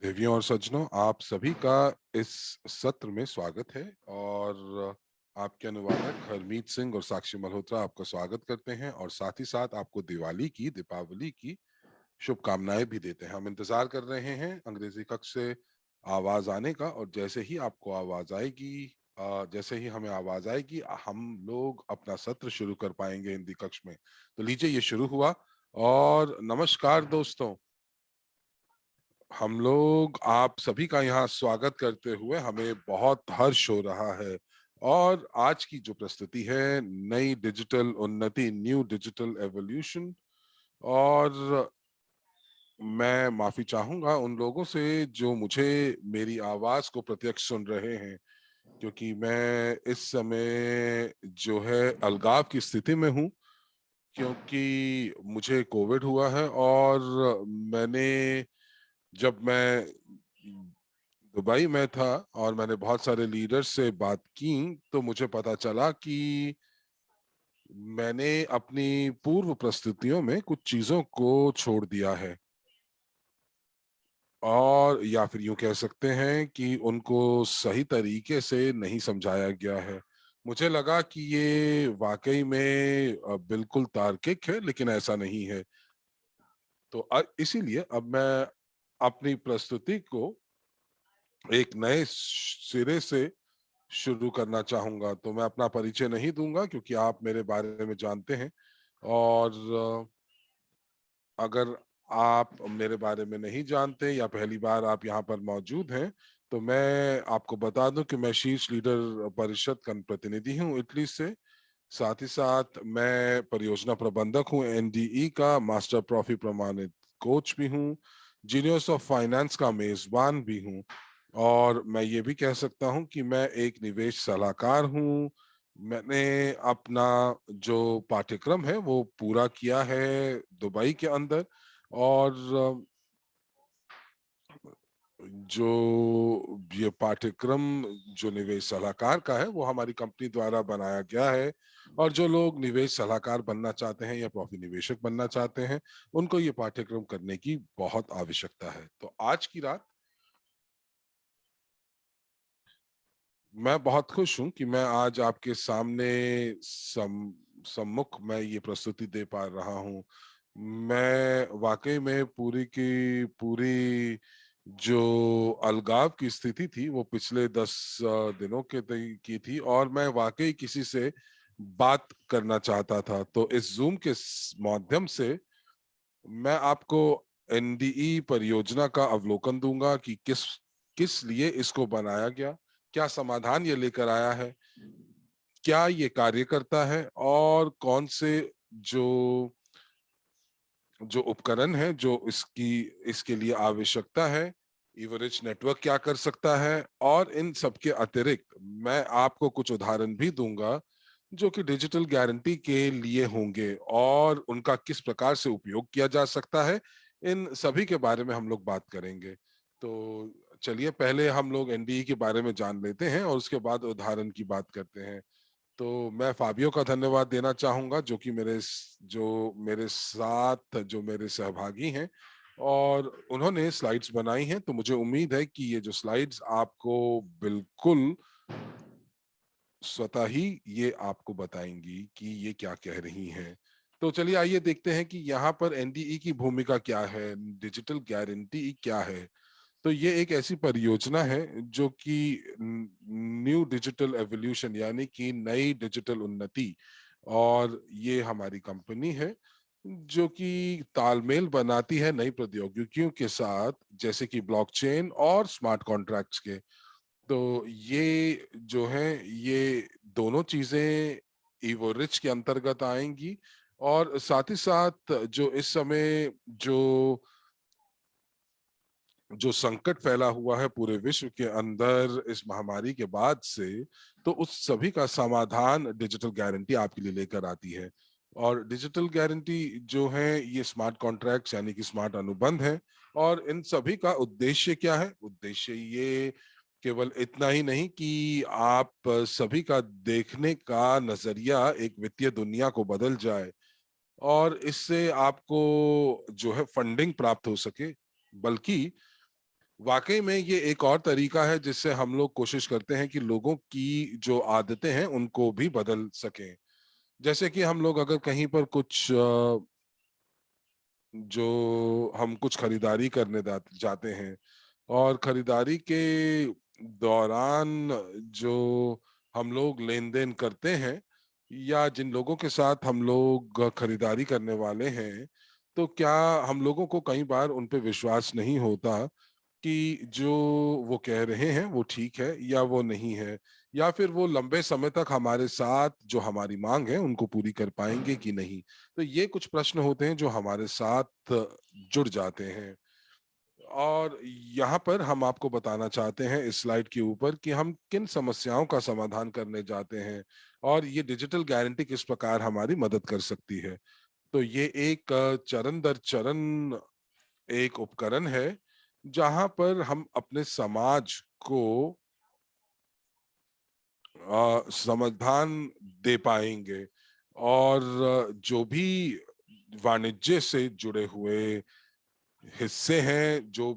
देवियों और सज्जनों, आप सभी का इस सत्र में स्वागत है। और आपके अनुवादक हरमीत सिंह और साक्षी मल्होत्रा आपका स्वागत करते हैं और साथ ही साथ आपको दीपावली की शुभकामनाएं भी देते हैं। हम इंतजार कर रहे हैं अंग्रेजी कक्ष से आवाज आने का, और जैसे ही आपको आवाज आएगी, जैसे ही हमें आवाज आएगी, हम लोग अपना सत्र शुरू कर पाएंगे हिंदी कक्ष में। तो लीजिए, ये शुरू हुआ। और नमस्कार दोस्तों, हम लोग आप सभी का यहाँ स्वागत करते हुए हमें बहुत हर्ष हो रहा है। और आज की जो प्रस्तुति है, नई डिजिटल उन्नति, न्यू डिजिटल एवोल्यूशन। और मैं माफी चाहूंगा उन लोगों से जो मुझे मेरी आवाज को प्रत्यक्ष सुन रहे हैं, क्योंकि मैं इस समय जो है अलगाव की स्थिति में हूँ, क्योंकि मुझे कोविड हुआ है। और मैंने जब मैं दुबई में था और मैंने बहुत सारे लीडर्स से बात की, तो मुझे पता चला कि मैंने अपनी पूर्व प्रस्तुतियों में कुछ चीजों को छोड़ दिया है, और या फिर यूं कह सकते हैं कि उनको सही तरीके से नहीं समझाया गया है। मुझे लगा कि ये वाकई में बिल्कुल तार्किक है, लेकिन ऐसा नहीं है। तो इसीलिए अब मैं अपनी प्रस्तुति को एक नए सिरे से शुरू करना चाहूंगा। तो मैं अपना परिचय नहीं दूंगा, क्योंकि आप मेरे बारे में जानते हैं। और अगर आप मेरे बारे में नहीं जानते या पहली बार आप यहाँ पर मौजूद हैं, तो मैं आपको बता दूं कि मैं शीर्ष लीडर परिषद का प्रतिनिधि हूँ इटली से। साथ ही साथ मैं परियोजना प्रबंधक हूँ एनडीई का, मास्टर प्रॉफी प्रमाणित कोच भी हूँ, जीनियस ऑफ फाइनेंस का मेजबान भी हूँ। और मैं ये भी कह सकता हूँ कि मैं एक निवेश सलाहकार हूँ। मैंने अपना जो पाठ्यक्रम है वो पूरा किया है दुबई के अंदर। और जो ये पाठ्यक्रम जो निवेश सलाहकार का है, वो हमारी कंपनी द्वारा बनाया गया है। और जो लोग निवेश सलाहकार बनना चाहते हैं या प्रॉफी निवेशक बनना चाहते हैं, उनको ये पाठ्यक्रम करने की बहुत आवश्यकता है। तो आज की रात मैं बहुत खुश हूं कि मैं आज आपके सामने सम्मुख मैं ये प्रस्तुति दे पा रहा हूं। मैं वाकई में पूरी की पूरी जो अलगाव की स्थिति थी, वो पिछले 10 दिनों की थी, और मैं वाकई किसी से बात करना चाहता था। तो इस जूम के माध्यम से मैं आपको एनडीई परियोजना का अवलोकन दूंगा कि किस किस लिए इसको बनाया गया, क्या समाधान ये लेकर आया है, क्या ये कार्य करता है, और कौन से जो जो उपकरण है जो इसके लिए आवश्यकता है, इवरेज नेटवर्क क्या कर सकता है। और इन सबके अतिरिक्त मैं आपको कुछ उदाहरण भी दूंगा जो कि डिजिटल गारंटी के लिए होंगे और उनका किस प्रकार से उपयोग किया जा सकता है। इन सभी के बारे में हम लोग बात करेंगे। तो चलिए, पहले हम लोग एनडीई के बारे में जान लेते हैं और उसके बाद उदाहरण की बात करते हैं। तो मैं फाबियो का धन्यवाद देना चाहूंगा, जो मेरे साथ जो मेरे सहभागी हैं, और उन्होंने स्लाइड्स बनाई हैं। तो मुझे उम्मीद है कि ये जो स्लाइड्स आपको बिल्कुल स्वतः ही ये आपको बताएंगी कि ये क्या कह रही हैं। तो चलिए, आइए देखते हैं कि यहाँ पर एनडीई की भूमिका क्या है, डिजिटल गारंटी क्या है। तो ये एक ऐसी परियोजना है जो कि न्यू डिजिटल एवोल्यूशन, यानी कि नई डिजिटल उन्नति, और ये हमारी कंपनी है जो कि तालमेल बनाती है नई प्रौद्योगिकियों के साथ, जैसे कि ब्लॉकचेन और स्मार्ट कॉन्ट्रैक्ट्स के। तो ये जो है, ये दोनों चीजें ईवो रिच के अंतर्गत आएंगी। और साथ ही साथ जो इस समय जो संकट फैला हुआ है पूरे विश्व के अंदर इस महामारी के बाद से, तो उस सभी का समाधान डिजिटल गारंटी आपके लिए लेकर आती है। और डिजिटल गारंटी जो है, ये स्मार्ट कॉन्ट्रैक्ट्स यानी कि स्मार्ट अनुबंध है। और इन सभी का उद्देश्य क्या है? उद्देश्य ये केवल इतना ही नहीं कि आप सभी का देखने का नजरिया एक वित्तीय दुनिया को बदल जाए और इससे आपको जो है फंडिंग प्राप्त हो सके, बल्कि वाकई में ये एक और तरीका है जिससे हम लोग कोशिश करते हैं कि लोगों की जो आदतें हैं उनको भी बदल सकें। जैसे कि हम लोग अगर कहीं पर कुछ जो हम कुछ खरीदारी करने जाते हैं और खरीदारी के दौरान जो हम लोग लेन देन करते हैं या जिन लोगों के साथ हम लोग खरीदारी करने वाले हैं, तो क्या हम लोगों को कई बार उन पे विश्वास नहीं होता कि जो वो कह रहे हैं वो ठीक है या वो नहीं है, या फिर वो लंबे समय तक हमारे साथ जो हमारी मांग है उनको पूरी कर पाएंगे कि नहीं। तो ये कुछ प्रश्न होते हैं जो हमारे साथ जुड़ जाते हैं। और यहाँ पर हम आपको बताना चाहते हैं इस स्लाइड के ऊपर कि हम किन समस्याओं का समाधान करने जाते हैं और ये डिजिटल गारंटी किस प्रकार हमारी मदद कर सकती है। तो ये एक चरण दर चरण एक उपकरण है जहां पर हम अपने समाज को समाधान दे पाएंगे। और जो भी वाणिज्य से जुड़े हुए हिस्से हैं, जो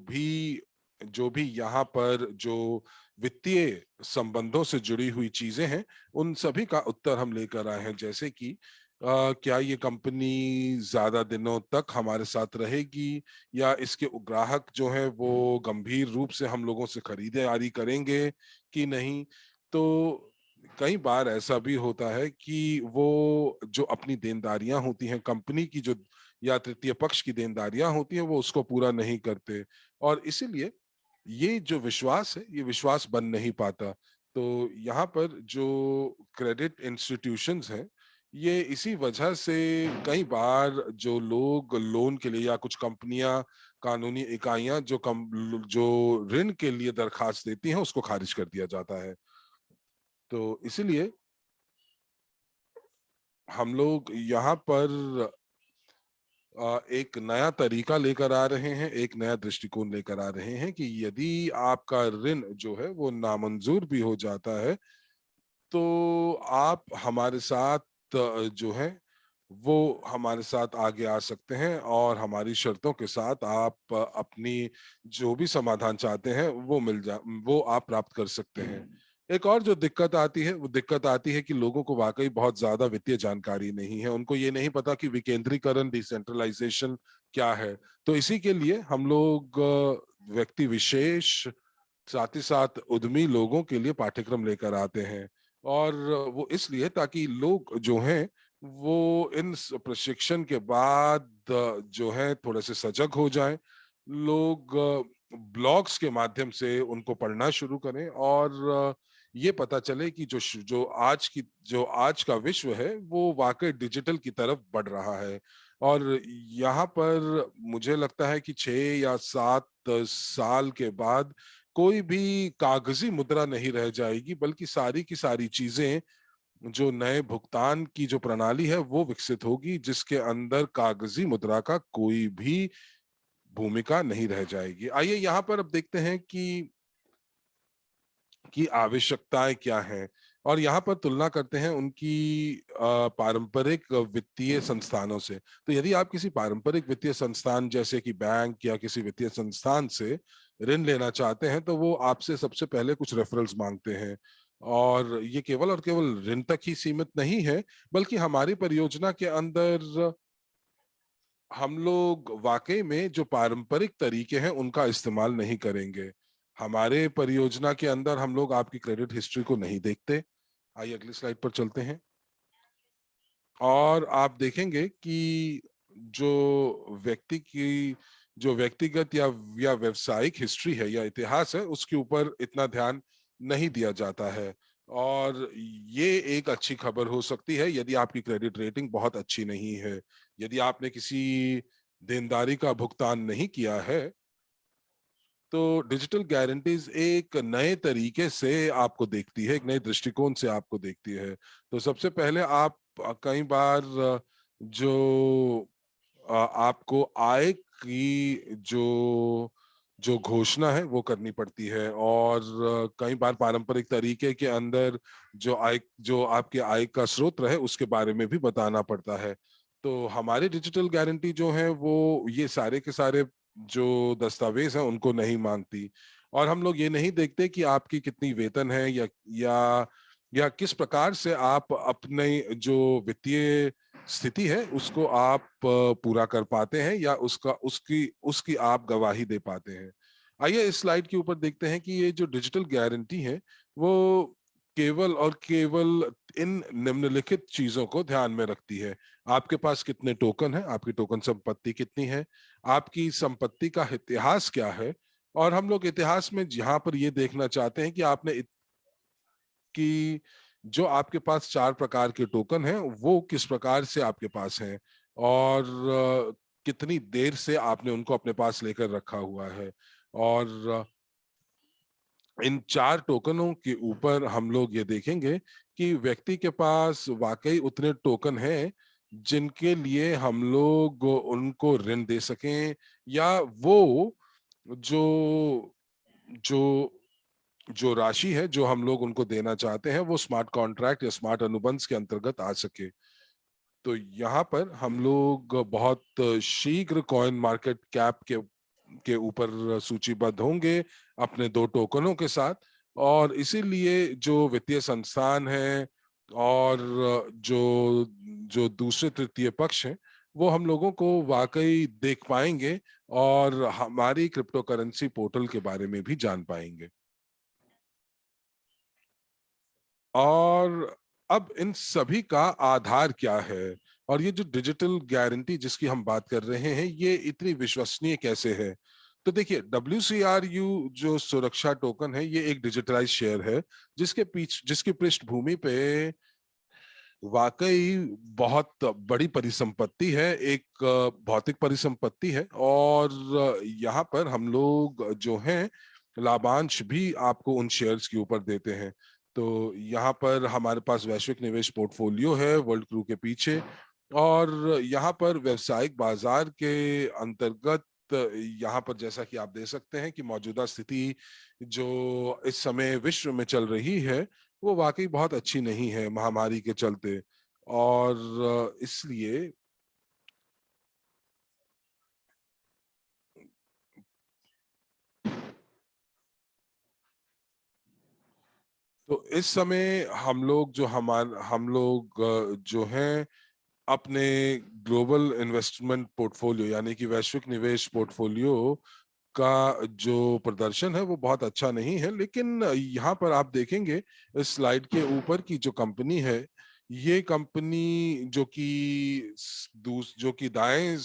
भी यहाँ पर जो वित्तीय संबंधों से जुड़ी हुई चीजें हैं, उन सभी का उत्तर हम लेकर आए हैं। जैसे कि क्या ये कंपनी ज्यादा दिनों तक हमारे साथ रहेगी, या इसके ग्राहक जो हैं वो गंभीर रूप से हम लोगों से खरीदारी करेंगे कि नहीं। तो कई बार ऐसा भी होता है कि वो जो अपनी देनदारियां होती हैं कंपनी की, जो या तृतीय पक्ष की देनदारियां होती हैं, वो उसको पूरा नहीं करते, और इसीलिए ये जो विश्वास है ये विश्वास बन नहीं पाता। तो यहाँ पर जो क्रेडिट इंस्टीट्यूशंस हैं, ये इसी वजह से कई बार जो लोग लोन के लिए, या कुछ कंपनियां, कानूनी इकाइयां जो ऋण के लिए दरखास्त देती हैं उसको खारिज कर दिया जाता है। तो इसीलिए हम लोग यहाँ पर एक नया तरीका लेकर आ रहे हैं, एक नया दृष्टिकोण लेकर आ रहे हैं कि यदि आपका ऋण जो है वो नामंजूर भी हो जाता है, तो आप हमारे साथ जो है वो हमारे साथ आगे आ सकते हैं, और हमारी शर्तों के साथ आप अपनी जो भी समाधान चाहते हैं वो आप प्राप्त कर सकते हैं। एक और जो दिक्कत आती है वो दिक्कत आती है कि लोगों को वाकई बहुत ज्यादा वित्तीय जानकारी नहीं है, उनको ये नहीं पता कि विकेंद्रीकरण, डिसेंट्रलाइजेशन क्या है। तो इसी के लिए हम लोग व्यक्ति विशेष, साथ ही साथ उद्यमी लोगों के लिए पाठ्यक्रम लेकर आते हैं। और वो इसलिए ताकि लोग जो हैं वो इन प्रशिक्षण के बाद जो है थोड़े से सजग हो जाएं। लोग ब्लॉग्स के माध्यम से उनको पढ़ना शुरू करें, और ये पता चले कि जो आज का विश्व है वो वाकई डिजिटल की तरफ बढ़ रहा है। और यहाँ पर मुझे लगता है कि 6 या 7 साल के बाद कोई भी कागजी मुद्रा नहीं रह जाएगी, बल्कि सारी की सारी चीजें, जो नए भुगतान की जो प्रणाली है वो विकसित होगी, जिसके अंदर कागजी मुद्रा का कोई भी भूमिका नहीं रह जाएगी। आइए यहाँ पर अब देखते हैं कि आवश्यकताएं क्या हैं, और यहाँ पर तुलना करते हैं उनकी पारंपरिक वित्तीय संस्थानों से। तो यदि आप किसी पारंपरिक वित्तीय संस्थान जैसे कि बैंक या किसी वित्तीय संस्थान से ऋण लेना चाहते हैं, तो वो आपसे सबसे पहले कुछ रेफरल्स मांगते हैं। और ये केवल और केवल ऋण तक ही सीमित नहीं है, बल्कि हमारी परियोजना के अंदर हम लोग वाकई में जो पारंपरिक तरीके हैं उनका इस्तेमाल नहीं करेंगे। हमारे परियोजना के अंदर हम लोग आपकी क्रेडिट हिस्ट्री को नहीं देखते। आइए अगली स्लाइड पर चलते हैं, और आप देखेंगे कि व्यक्ति की जो व्यक्तिगत या व्यवसायिक हिस्ट्री है या इतिहास है, उसके ऊपर इतना ध्यान नहीं दिया जाता है। और ये एक अच्छी खबर हो सकती है यदि आपकी क्रेडिट रेटिंग बहुत अच्छी नहीं है। यदि आपने किसी देनदारी का भुगतान नहीं किया है, तो डिजिटल गारंटीज एक नए तरीके से आपको देखती है, एक नए दृष्टिकोण से आपको देखती है। तो सबसे पहले आप कई बार जो आपको आय की जो घोषणा है वो करनी पड़ती है, और कई बार पारंपरिक तरीके के अंदर जो आपके आय का स्रोत है उसके बारे में भी बताना पड़ता है। तो हमारी डिजिटल गारंटी जो है वो ये सारे के सारे जो दस्तावेज हैं उनको नहीं मांगती। और हम लोग ये नहीं देखते कि आपकी कितनी वेतन है या किस प्रकार से आप अपने जो वित्तीय स्थिति है उसको आप पूरा कर पाते हैं या उसका उसकी उसकी आप गवाही दे पाते हैं। आइए इस स्लाइड के ऊपर देखते हैं कि ये जो डिजिटल गारंटी है वो केवल और केवल इन निम्नलिखित चीजों को ध्यान में रखती है। आपके पास कितने टोकन है, आपकी टोकन संपत्ति कितनी है, आपकी संपत्ति का इतिहास क्या है। और हम लोग इतिहास में जहां पर ये देखना चाहते हैं कि कि जो आपके पास 4 प्रकार के टोकन हैं वो किस प्रकार से आपके पास हैं और कितनी देर से आपने उनको अपने पास लेकर रखा हुआ है। और इन 4 टोकनों के ऊपर हम लोग ये देखेंगे कि व्यक्ति के पास वाकई उतने टोकन हैं जिनके लिए हम लोग उनको ऋण दे सकें, या वो जो जो जो राशि है जो हम लोग उनको देना चाहते हैं वो स्मार्ट कॉन्ट्रैक्ट या स्मार्ट अनुबंध के अंतर्गत आ सके। तो यहाँ पर हम लोग बहुत शीघ्र कॉइन मार्केट कैप के ऊपर सूचीबद्ध होंगे अपने 2 टोकनों के साथ। और इसीलिए जो वित्तीय संस्थान है और जो जो दूसरे तृतीय पक्ष हैं वो हम लोगों को वाकई देख पाएंगे और हमारी क्रिप्टो करेंसी पोर्टल के बारे में भी जान पाएंगे। और अब इन सभी का आधार क्या है, और ये जो डिजिटल गारंटी जिसकी हम बात कर रहे हैं ये इतनी विश्वसनीय कैसे है। तो देखिए WCRU जो सुरक्षा टोकन है ये एक डिजिटलाइज शेयर है जिसकी पृष्ठभूमि पे वाकई बहुत बड़ी परिसंपत्ति है, एक भौतिक परिसंपत्ति है। और यहाँ पर हम लोग जो हैं लाभांश भी आपको उन शेयर्स के ऊपर देते हैं। तो यहाँ पर हमारे पास वैश्विक निवेश पोर्टफोलियो है वर्ल्ड क्रू के पीछे। और यहाँ पर व्यवसायिक बाजार के अंतर्गत यहाँ पर जैसा कि आप देख सकते हैं कि मौजूदा स्थिति जो इस समय विश्व में चल रही है वो वाकई बहुत अच्छी नहीं है महामारी के चलते। और इसलिए तो इस समय हम लोग जो हैं अपने ग्लोबल इन्वेस्टमेंट पोर्टफोलियो यानी कि वैश्विक निवेश पोर्टफोलियो का जो प्रदर्शन है वो बहुत अच्छा नहीं है। लेकिन यहाँ पर आप देखेंगे इस स्लाइड के ऊपर की जो कंपनी है ये कंपनी जो कि दाएं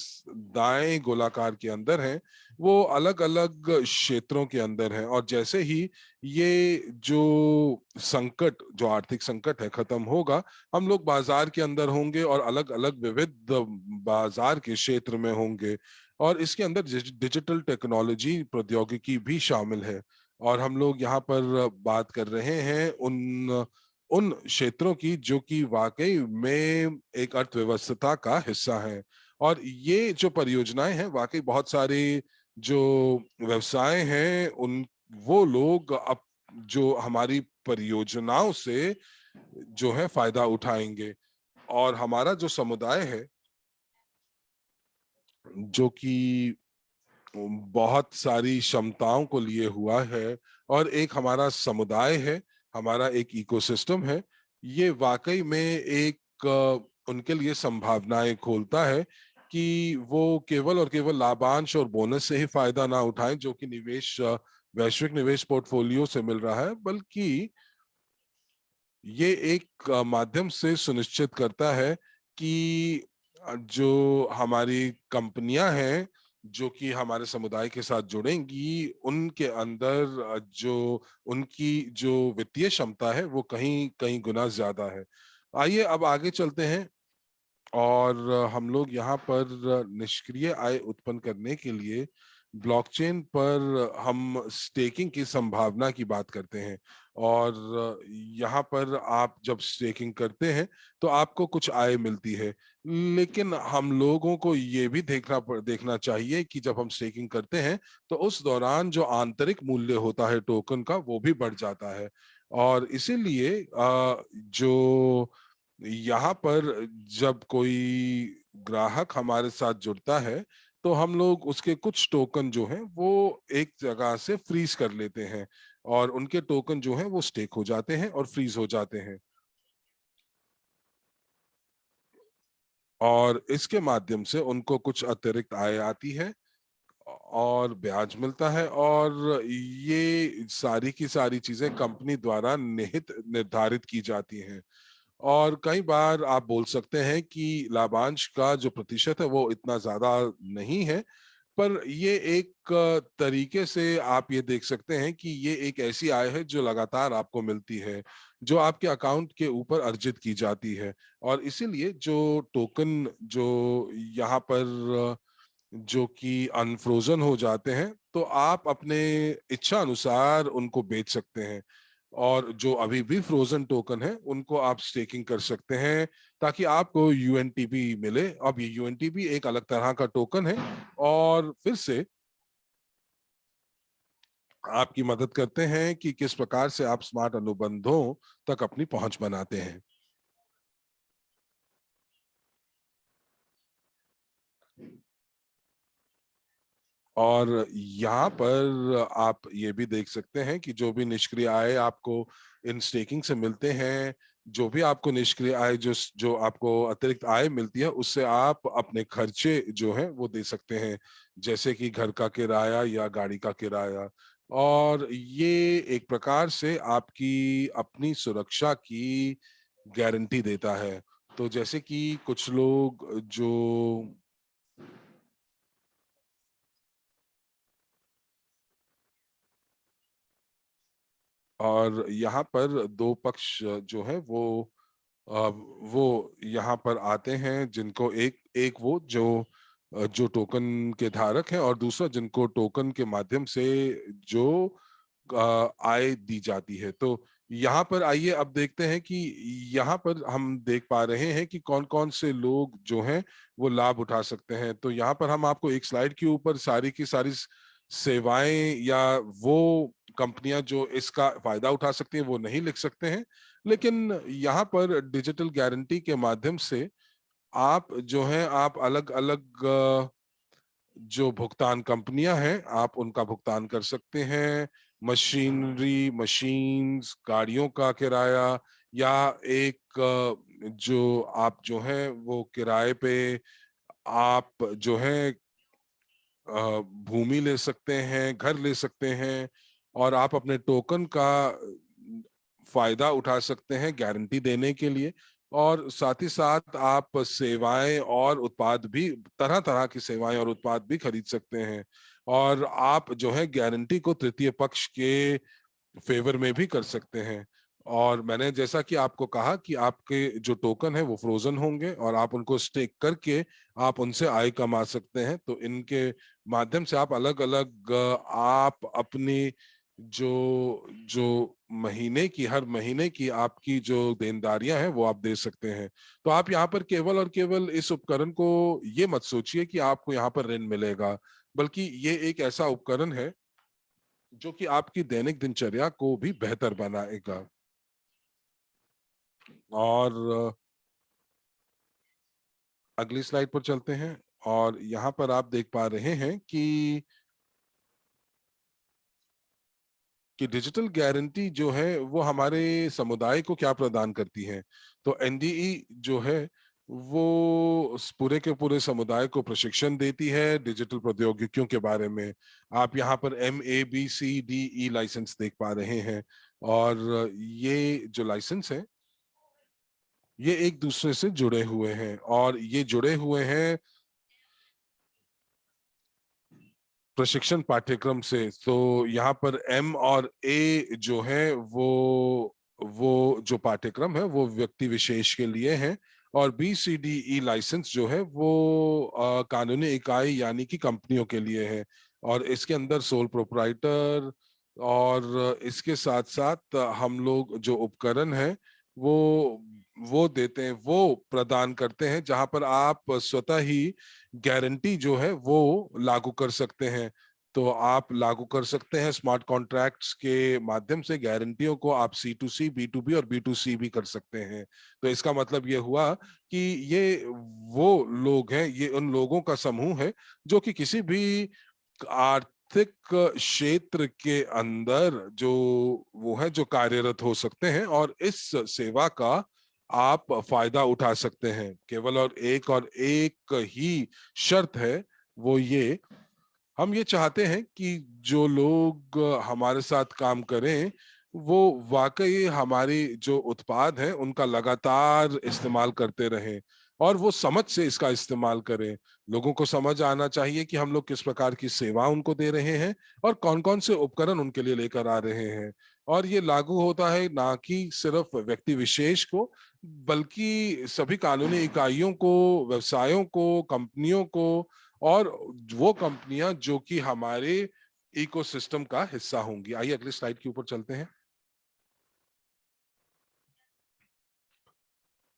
दाएं गोलाकार के अंदर है वो अलग अलग क्षेत्रों के अंदर है। और जैसे ही ये जो जो आर्थिक संकट है खत्म होगा हम लोग बाजार के अंदर होंगे और अलग अलग विविध बाजार के क्षेत्र में होंगे। और इसके अंदर डिजिटल टेक्नोलॉजी प्रौद्योगिकी भी शामिल है। और हम लोग यहाँ पर बात कर रहे हैं उन उन क्षेत्रों की जो कि वाकई में एक अर्थव्यवस्था का हिस्सा है। और ये जो परियोजनाएं हैं वाकई बहुत सारे जो व्यवसाय हैं उन वो लोग अब जो हमारी परियोजनाओं से जो है फायदा उठाएंगे। और हमारा जो समुदाय है जो कि बहुत सारी क्षमताओं को लिए हुआ है और एक हमारा समुदाय है, हमारा एक इकोसिस्टम है, ये वाकई में एक उनके लिए संभावनाएं खोलता है कि वो केवल और केवल लाभांश और बोनस से ही फायदा ना उठाएं जो कि वैश्विक निवेश पोर्टफोलियो से मिल रहा है, बल्कि ये एक माध्यम से सुनिश्चित करता है कि जो हमारी कंपनियां हैं जो कि हमारे समुदाय के साथ जुड़ेंगी उनके अंदर उनकी जो वित्तीय क्षमता है वो कहीं कहीं गुना ज्यादा है। आइए अब आगे चलते हैं और हम लोग यहाँ पर निष्क्रिय आय उत्पन्न करने के लिए ब्लॉकचेन पर हम स्टेकिंग की संभावना की बात करते हैं। और यहाँ पर आप जब स्टेकिंग करते हैं तो आपको कुछ आय मिलती है। लेकिन हम लोगों को ये भी देखना चाहिए कि जब हम स्टेकिंग करते हैं तो उस दौरान जो आंतरिक मूल्य होता है टोकन का वो भी बढ़ जाता है। और इसीलिए जो यहाँ पर जब कोई ग्राहक हमारे साथ जुड़ता है तो तो हम लोग उसके कुछ टोकन जो हैं वो एक जगह से फ्रीज कर लेते हैं, और उनके टोकन जो हैं वो स्टेक हो जाते हैं और फ्रीज हो जाते हैं, और इसके माध्यम से उनको कुछ अतिरिक्त आय आती है और ब्याज मिलता है। और ये सारी की सारी चीजें कंपनी द्वारा निहित निर्धारित की जाती हैं। और कई बार आप बोल सकते हैं कि लाभांश का जो प्रतिशत है वो इतना ज्यादा नहीं है, पर ये एक तरीके से आप ये देख सकते हैं कि ये एक ऐसी आय है जो लगातार आपको मिलती है, जो आपके अकाउंट के ऊपर अर्जित की जाती है। और इसीलिए जो टोकन जो यहाँ पर जो कि अनफ्रोजन हो जाते हैं, तो आप अपने इच्छा अनुसार उनको बेच सकते हैं, और जो अभी भी फ्रोजन टोकन है उनको आप स्टेकिंग कर सकते हैं, ताकि आपको यूएनटीपी मिले। अब ये यूएनटीपी एक अलग तरह का टोकन है, और फिर से आपकी मदद करते हैं कि किस प्रकार से आप स्मार्ट अनुबंधों तक अपनी पहुंच बनाते हैं। और यहाँ पर आप ये भी देख सकते हैं कि जो भी निष्क्रिय आय आपको इन स्टेकिंग से मिलते हैं, जो भी आपको निष्क्रिय आय जो जो आपको अतिरिक्त आय मिलती है, उससे आप अपने खर्चे जो हैं वो दे सकते हैं, जैसे कि घर का किराया या गाड़ी का किराया। और ये एक प्रकार से आपकी अपनी सुरक्षा की गारंटी देता है। तो जैसे कि कुछ लोग जो, और यहाँ पर दो पक्ष जो है वो यहाँ पर आते हैं, जिनको एक एक वो जो टोकन के धारक हैं, और दूसरा जिनको टोकन के माध्यम से जो आय दी जाती है। तो यहाँ पर आइए अब देखते हैं कि यहाँ पर हम देख पा रहे हैं कि कौन कौन से लोग जो हैं वो लाभ उठा सकते हैं। तो यहाँ पर हम आपको एक स्लाइड के ऊपर सारी की सारी सेवाएं या वो कंपनियां जो इसका फायदा उठा सकती हैं वो नहीं लिख सकते हैं, लेकिन यहाँ पर डिजिटल गारंटी के माध्यम से आप जो है आप अलग अलग जो भुगतान कंपनियां हैं आप उनका भुगतान कर सकते हैं। मशीनरी, मशीन्स, गाड़ियों का किराया, या एक जो आप जो है वो किराए पे आप जो है भूमि ले सकते हैं, घर ले सकते हैं, और आप अपने टोकन का फायदा उठा सकते हैं गारंटी देने के लिए। और साथ ही साथ आप सेवाएं और उत्पाद भी, तरह तरह की सेवाएं और उत्पाद भी खरीद सकते हैं, और आप जो है गारंटी को तृतीय पक्ष के फेवर में भी कर सकते हैं। और मैंने जैसा कि आपको कहा कि आपके जो टोकन है वो फ्रोजन होंगे, और आप उनको स्टेक करके आप उनसे आय कमा सकते हैं। तो इनके माध्यम से आप अलग अलग आप अपनी जो जो महीने की, हर महीने की आपकी जो देनदारियां हैं वो आप दे सकते हैं। तो आप यहाँ पर केवल और केवल इस उपकरण को ये मत सोचिए कि आपको यहाँ पर ऋण मिलेगा, बल्कि ये एक ऐसा उपकरण है जो कि आपकी दैनिक दिनचर्या को भी बेहतर बनाएगा। और अगली स्लाइड पर चलते हैं, और यहाँ पर आप देख पा रहे हैं कि डिजिटल गारंटी जो है वो हमारे समुदाय को क्या प्रदान करती है। तो एनडीई जो है वो पूरे के पूरे समुदाय को प्रशिक्षण देती है डिजिटल प्रौद्योगिकियों के बारे में। आप यहाँ पर MABCDE लाइसेंस देख पा रहे हैं, और ये जो लाइसेंस है ये एक दूसरे से जुड़े हुए हैं, और ये जुड़े हुए हैं प्रशिक्षण पाठ्यक्रम से। तो यहाँ पर M और A जो है वो जो पाठ्यक्रम है वो व्यक्ति विशेष के लिए है, और BCDE लाइसेंस जो है वो कानूनी इकाई यानी कि कंपनियों के लिए है। और इसके अंदर सोल प्रोप्राइटर, और इसके साथ साथ हम लोग जो उपकरण है वो वो देते हैं, वो प्रदान करते हैं, जहां पर आप स्वतः ही गारंटी जो है वो लागू कर सकते हैं। तो आप लागू कर सकते हैं स्मार्ट कॉन्ट्रैक्ट्स के माध्यम से। गारंटियों को आप C2C, B2B और B2C भी कर सकते हैं। तो इसका मतलब ये हुआ कि ये वो लोग हैं, ये उन लोगों का समूह है जो कि किसी भी आर्थिक क्षेत्र के अंदर जो वो है जो कार्यरत हो सकते हैं और इस सेवा का आप फायदा उठा सकते हैं। केवल और एक ही शर्त है, वो ये, हम ये चाहते हैं कि जो लोग हमारे साथ काम करें वो वाकई हमारी जो उत्पाद है उनका लगातार इस्तेमाल करते रहें और वो समझ से इसका इस्तेमाल करें। लोगों को समझ आना चाहिए कि हम लोग किस प्रकार की सेवा उनको दे रहे हैं और कौन कौन से उपकरण उनके लिए लेकर आ रहे हैं। और ये लागू होता है ना कि सिर्फ व्यक्ति विशेष को, बल्कि सभी कानूनी इकाइयों को, व्यवसायों को, कंपनियों को, और वो कंपनियां जो कि हमारे इकोसिस्टम का हिस्सा होंगी। आइए अगली स्लाइड के ऊपर चलते हैं।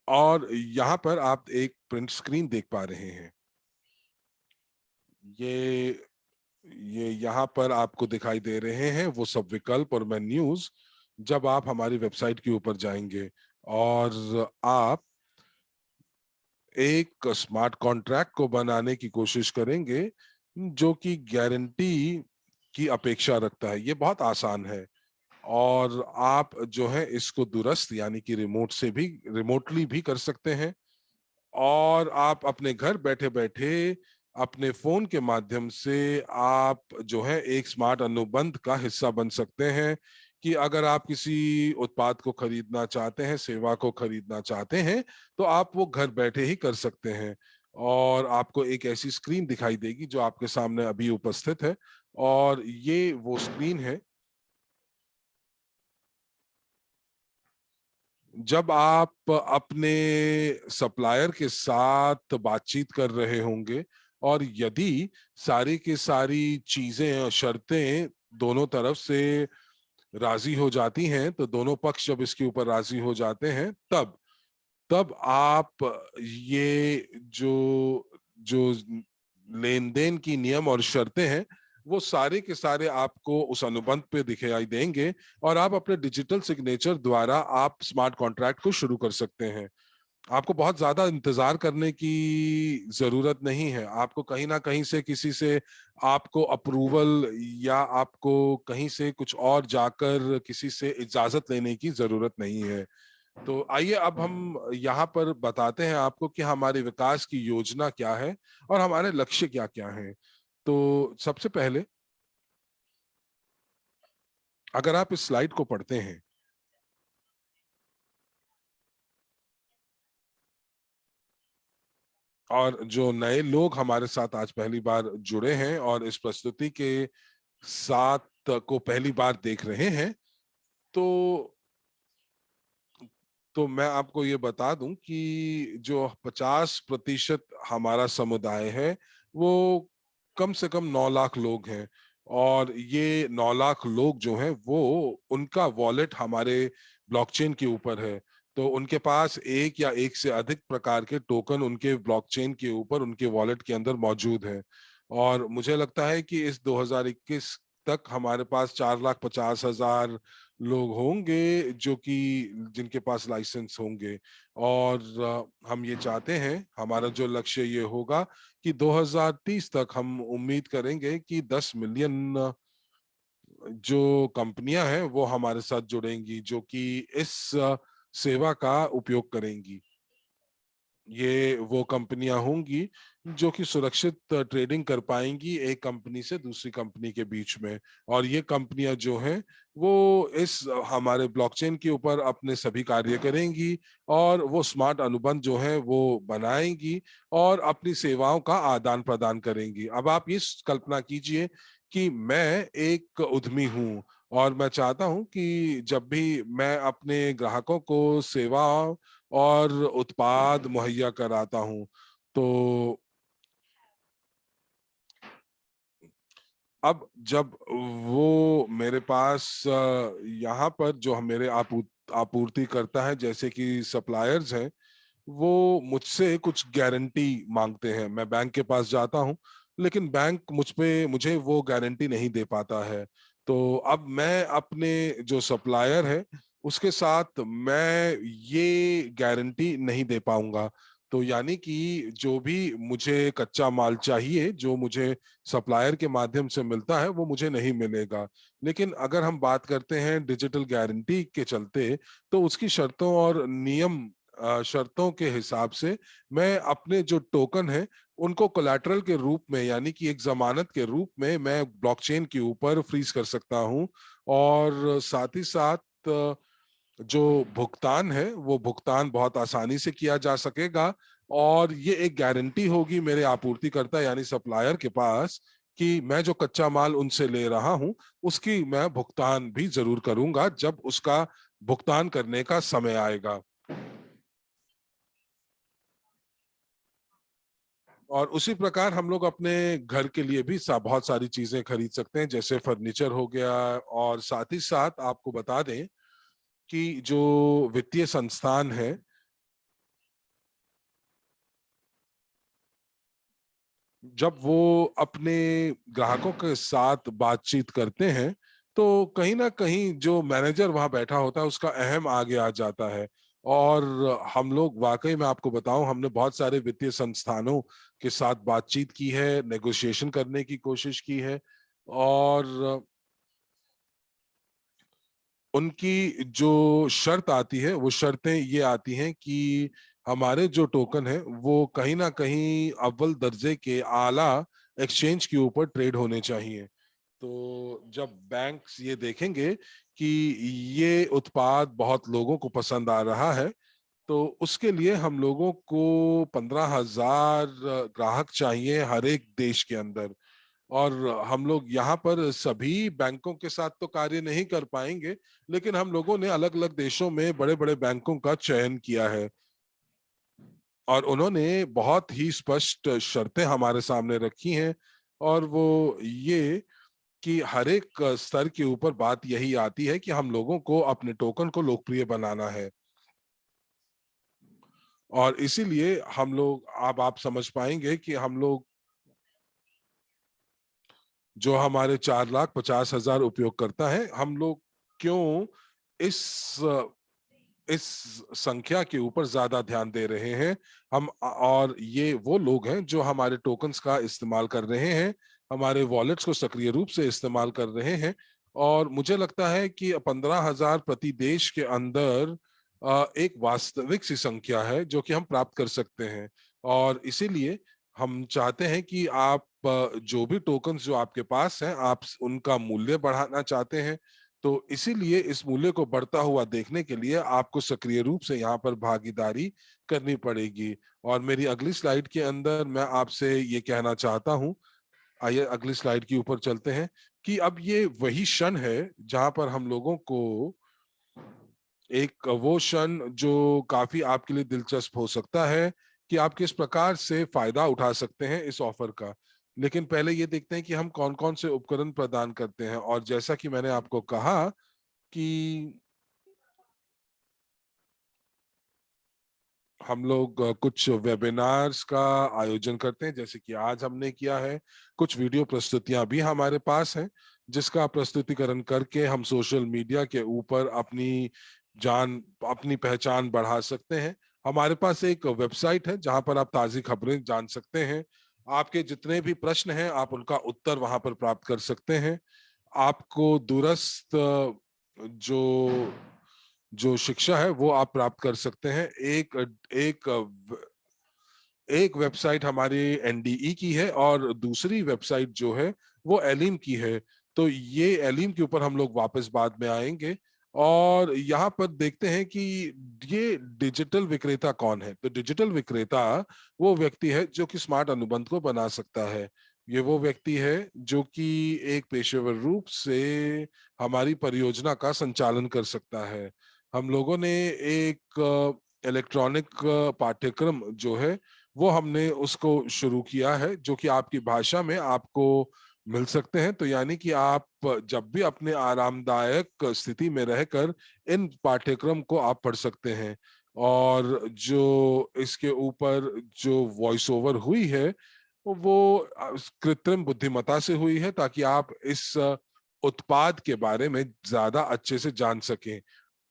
और यहां पर आप एक प्रिंट स्क्रीन देख पा रहे हैं। ये यहाँ पर आपको दिखाई दे रहे हैं वो सब विकल्प और मेन्यूज। जब आप हमारी वेबसाइट के ऊपर जाएंगे और आप एक स्मार्ट कॉन्ट्रैक्ट को बनाने की कोशिश करेंगे जो कि गारंटी की अपेक्षा रखता है, ये बहुत आसान है। और आप जो है इसको दूरस्थ यानी कि रिमोटली भी कर सकते हैं। और आप अपने घर बैठे बैठे अपने फोन के माध्यम से आप जो है एक स्मार्ट अनुबंध का हिस्सा बन सकते हैं कि अगर आप किसी उत्पाद को खरीदना चाहते हैं, सेवा को खरीदना चाहते हैं, तो आप वो घर बैठे ही कर सकते हैं। और आपको एक ऐसी स्क्रीन दिखाई देगी जो आपके सामने अभी उपस्थित है, और ये वो स्क्रीन है। जब आप अपने सप्लायर के साथ बातचीत कर रहे होंगे और यदि सारी की सारी चीजें और शर्तें दोनों तरफ से राजी हो जाती हैं, तो दोनों पक्ष जब इसके ऊपर राजी हो जाते हैं, तब तब आप ये जो जो लेन देन की नियम और शर्तें हैं वो सारे के सारे आपको उस अनुबंध पे दिखाई देंगे और आप अपने डिजिटल सिग्नेचर द्वारा आप स्मार्ट कॉन्ट्रैक्ट को शुरू कर सकते हैं। आपको बहुत ज्यादा इंतजार करने की जरूरत नहीं है। आपको कहीं ना कहीं से किसी से आपको अप्रूवल या आपको कहीं से कुछ और जाकर किसी से इजाजत लेने की जरूरत नहीं है। तो आइए अब हम यहाँ पर बताते हैं आपको कि हमारे विकास की योजना क्या है और हमारे लक्ष्य क्या क्या हैं। तो सबसे पहले अगर आप इस स्लाइड को पढ़ते हैं, और जो नए लोग हमारे साथ आज पहली बार जुड़े हैं और इस प्रस्तुति के साथ को पहली बार देख रहे हैं, तो मैं आपको ये बता दूं कि जो 50% हमारा समुदाय है वो कम से कम 9 लाख लोग हैं। और ये 9 लाख लोग जो हैं वो उनका वॉलेट हमारे ब्लॉकचेन के ऊपर है। तो उनके पास एक या एक से अधिक प्रकार के टोकन उनके ब्लॉकचेन के ऊपर उनके वॉलेट के अंदर मौजूद है। और मुझे लगता है कि इस 2021 तक हमारे पास 4,50,000 लोग होंगे जो कि जिनके पास लाइसेंस होंगे। और हम ये चाहते हैं, हमारा जो लक्ष्य ये होगा कि 2030 तक हम उम्मीद करेंगे कि 10 मिलियन जो कंपनियां हैं वो हमारे साथ जुड़ेंगी जो कि इस सेवा का उपयोग करेंगी। ये वो कंपनियां होंगी जो कि सुरक्षित ट्रेडिंग कर पाएंगी एक कंपनी से दूसरी कंपनी के बीच में। और ये कंपनियां जो हैं वो इस हमारे ब्लॉकचेन के ऊपर अपने सभी कार्य करेंगी और वो स्मार्ट अनुबंध जो है वो बनाएंगी और अपनी सेवाओं का आदान प्रदान करेंगी। अब आप ये कल्पना कीजिए कि मैं एक उद्यमी हूं और मैं चाहता हूं कि जब भी मैं अपने ग्राहकों को सेवा और उत्पाद मुहैया कराता हूं, तो अब जब वो मेरे पास यहाँ पर जो मेरे आपूर्ति करता है जैसे कि सप्लायर्स हैं, वो मुझसे कुछ गारंटी मांगते हैं। मैं बैंक के पास जाता हूँ, लेकिन बैंक मुझे वो गारंटी नहीं दे पाता है। तो अब मैं अपने जो सप्लायर है उसके साथ मैं ये गारंटी नहीं दे पाऊंगा। तो यानी कि जो भी मुझे कच्चा माल चाहिए जो मुझे सप्लायर के माध्यम से मिलता है वो मुझे नहीं मिलेगा। लेकिन अगर हम बात करते हैं डिजिटल गारंटी के चलते, तो उसकी शर्तों और नियम शर्तों के हिसाब से मैं अपने जो टोकन है उनको कोलैटरल के रूप में, यानी कि एक जमानत के रूप में मैं ब्लॉकचेन के ऊपर फ्रीज कर सकता हूं। और साथ ही साथ जो भुगतान है वो भुगतान बहुत आसानी से किया जा सकेगा। और ये एक गारंटी होगी मेरे आपूर्तिकर्ता यानी सप्लायर के पास कि मैं जो कच्चा माल उनसे ले रहा हूं उसकी मैं भुगतान भी जरूर करूंगा जब उसका भुगतान करने का समय आएगा। और उसी प्रकार हम लोग अपने घर के लिए भी बहुत सारी चीजें खरीद सकते हैं, जैसे फर्नीचर हो गया। और साथ ही साथ आपको बता दें कि जो वित्तीय संस्थान है, जब वो अपने ग्राहकों के साथ बातचीत करते हैं तो कहीं ना कहीं जो मैनेजर वहां बैठा होता है उसका अहम आगे आ जाता है। और हम लोग वाकई में आपको बताऊं, हमने बहुत सारे वित्तीय संस्थानों के साथ बातचीत की है, नेगोशिएशन करने की कोशिश की है। और उनकी जो शर्त आती है वो शर्तें ये आती हैं कि हमारे जो टोकन है वो कहीं ना कहीं अव्वल दर्जे के आला एक्सचेंज के ऊपर ट्रेड होने चाहिए। तो जब बैंक्स ये देखेंगे कि ये उत्पाद बहुत लोगों को पसंद आ रहा है, तो उसके लिए हम लोगों को 15,000 ग्राहक चाहिए हर एक देश के अंदर। और हम लोग यहाँ पर सभी बैंकों के साथ तो कार्य नहीं कर पाएंगे, लेकिन हम लोगों ने अलग अलग देशों में बड़े बड़े बैंकों का चयन किया है। और उन्होंने बहुत ही स्पष्ट शर्तें हमारे सामने रखी हैं। और वो ये कि हर एक स्तर के ऊपर बात यही आती है कि हम लोगों को अपने टोकन को लोकप्रिय बनाना है। और इसीलिए हम लोग, अब आप समझ पाएंगे कि हम लोग जो हमारे 4,50,000 उपयोगकर्ता हैं, हम लोग क्यों इस इस संख्या के ऊपर ज्यादा ध्यान दे रहे हैं। हम और ये वो लोग हैं जो हमारे टोकन्स का इस्तेमाल कर रहे हैं, हमारे वॉलेट्स को सक्रिय रूप से इस्तेमाल कर रहे हैं। और मुझे लगता है कि 15,000 प्रति देश के अंदर एक वास्तविक सी संख्या है जो कि हम प्राप्त कर सकते हैं। और इसीलिए हम चाहते हैं कि आप जो भी टोकन्स जो आपके पास हैं आप उनका मूल्य बढ़ाना चाहते हैं। तो इसीलिए इस मूल्य को बढ़ता हुआ देखने के लिए आपको सक्रिय रूप से यहाँ पर भागीदारी करनी पड़ेगी। और मेरी अगली स्लाइड के अंदर मैं आपसे ये कहना चाहता हूँ, आइए अगली स्लाइड के ऊपर चलते हैं, कि अब ये वही क्षण है जहां पर हम लोगों को एक वो क्षण जो काफी आपके लिए दिलचस्प हो सकता है कि आप किस प्रकार से फायदा उठा सकते हैं इस ऑफर का। लेकिन पहले ये देखते हैं कि हम कौन कौन से उपकरण प्रदान करते हैं। और जैसा कि मैंने आपको कहा कि हम लोग कुछ वेबिनार्स का आयोजन करते हैं, जैसे कि आज हमने किया है। कुछ वीडियो प्रस्तुतियां भी हमारे पास हैं जिसका प्रस्तुतिकरण करके हम सोशल मीडिया के ऊपर अपनी पहचान बढ़ा सकते हैं। हमारे पास एक वेबसाइट है जहां पर आप ताज़ी खबरें जान सकते हैं। आपके जितने भी प्रश्न हैं आप उनका उत्तर वहां पर प्राप्त कर सकते हैं। आपको दूरस्थ जो जो शिक्षा है वो आप प्राप्त कर सकते हैं। एक एक वेबसाइट हमारी एनडीई की है और दूसरी वेबसाइट जो है वो एलिम की है। तो ये एलिम के ऊपर हम लोग वापस बाद में आएंगे। और यहाँ पर देखते हैं कि ये डिजिटल विक्रेता कौन है। तो डिजिटल विक्रेता वो व्यक्ति है जो कि स्मार्ट अनुबंध को बना सकता है। ये वो व्यक्ति है जो कि एक पेशेवर रूप से हमारी परियोजना का संचालन कर सकता है। हम लोगों ने एक इलेक्ट्रॉनिक पाठ्यक्रम जो है वो हमने उसको शुरू किया है जो कि आपकी भाषा में आपको मिल सकते हैं। तो यानी कि आप जब भी अपने आरामदायक स्थिति में रहकर इन पाठ्यक्रम को आप पढ़ सकते हैं। और जो इसके ऊपर जो वॉइस ओवर हुई है वो कृत्रिम बुद्धिमत्ता से हुई है, ताकि आप इस उत्पाद के बारे में ज्यादा अच्छे से जान सकें।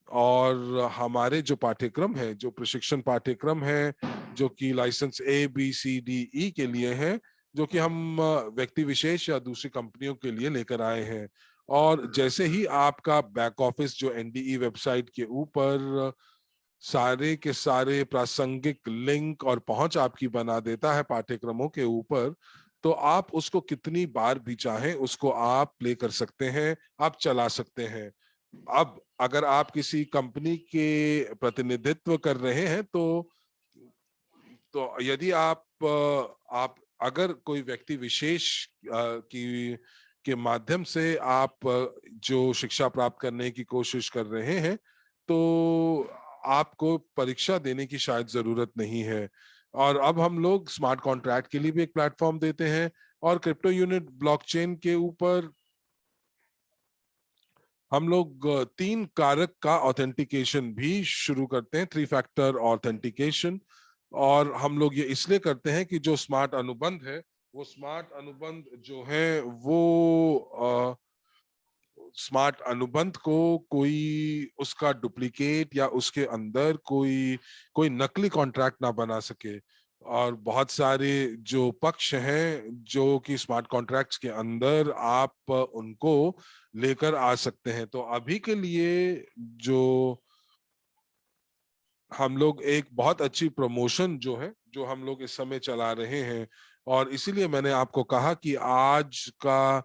और हमारे जो पाठ्यक्रम है, जो प्रशिक्षण पाठ्यक्रम है, जो कि लाइसेंस ABCDE के लिए है, जो कि हम व्यक्ति विशेष या दूसरी कंपनियों के लिए लेकर आए हैं। और जैसे ही आपका बैक ऑफिस जो NDE वेबसाइट के ऊपर सारे के सारे प्रासंगिक लिंक और पहुंच आपकी बना देता है पाठ्यक्रमों के ऊपर, तो आप उसको कितनी बार भी चाहें उसको आप प्ले कर सकते हैं, आप चला सकते हैं। अब अगर आप किसी कंपनी के प्रतिनिधित्व कर रहे हैं, तो यदि आप अगर कोई व्यक्ति विशेष की के माध्यम से आप जो शिक्षा प्राप्त करने की कोशिश कर रहे हैं, तो आपको परीक्षा देने की शायद जरूरत नहीं है। और अब हम लोग स्मार्ट कॉन्ट्रैक्ट के लिए भी एक प्लेटफॉर्म देते हैं, और क्रिप्टो यूनिट ब्लॉकचेन के ऊपर हम लोग 3 कारक का ऑथेंटिकेशन भी शुरू करते हैं, 3 फैक्टर ऑथेंटिकेशन। और हम लोग ये इसलिए करते हैं कि जो स्मार्ट अनुबंध है, वो स्मार्ट अनुबंध जो है वो स्मार्ट अनुबंध को कोई उसका डुप्लीकेट या उसके अंदर कोई कोई नकली कॉन्ट्रैक्ट ना बना सके। और बहुत सारे जो पक्ष हैं जो कि स्मार्ट कॉन्ट्रैक्ट्स के अंदर आप उनको लेकर आ सकते हैं। तो अभी के लिए जो हम लोग एक बहुत अच्छी प्रमोशन जो है, जो हम लोग इस समय चला रहे हैं, और इसीलिए मैंने आपको कहा कि आज का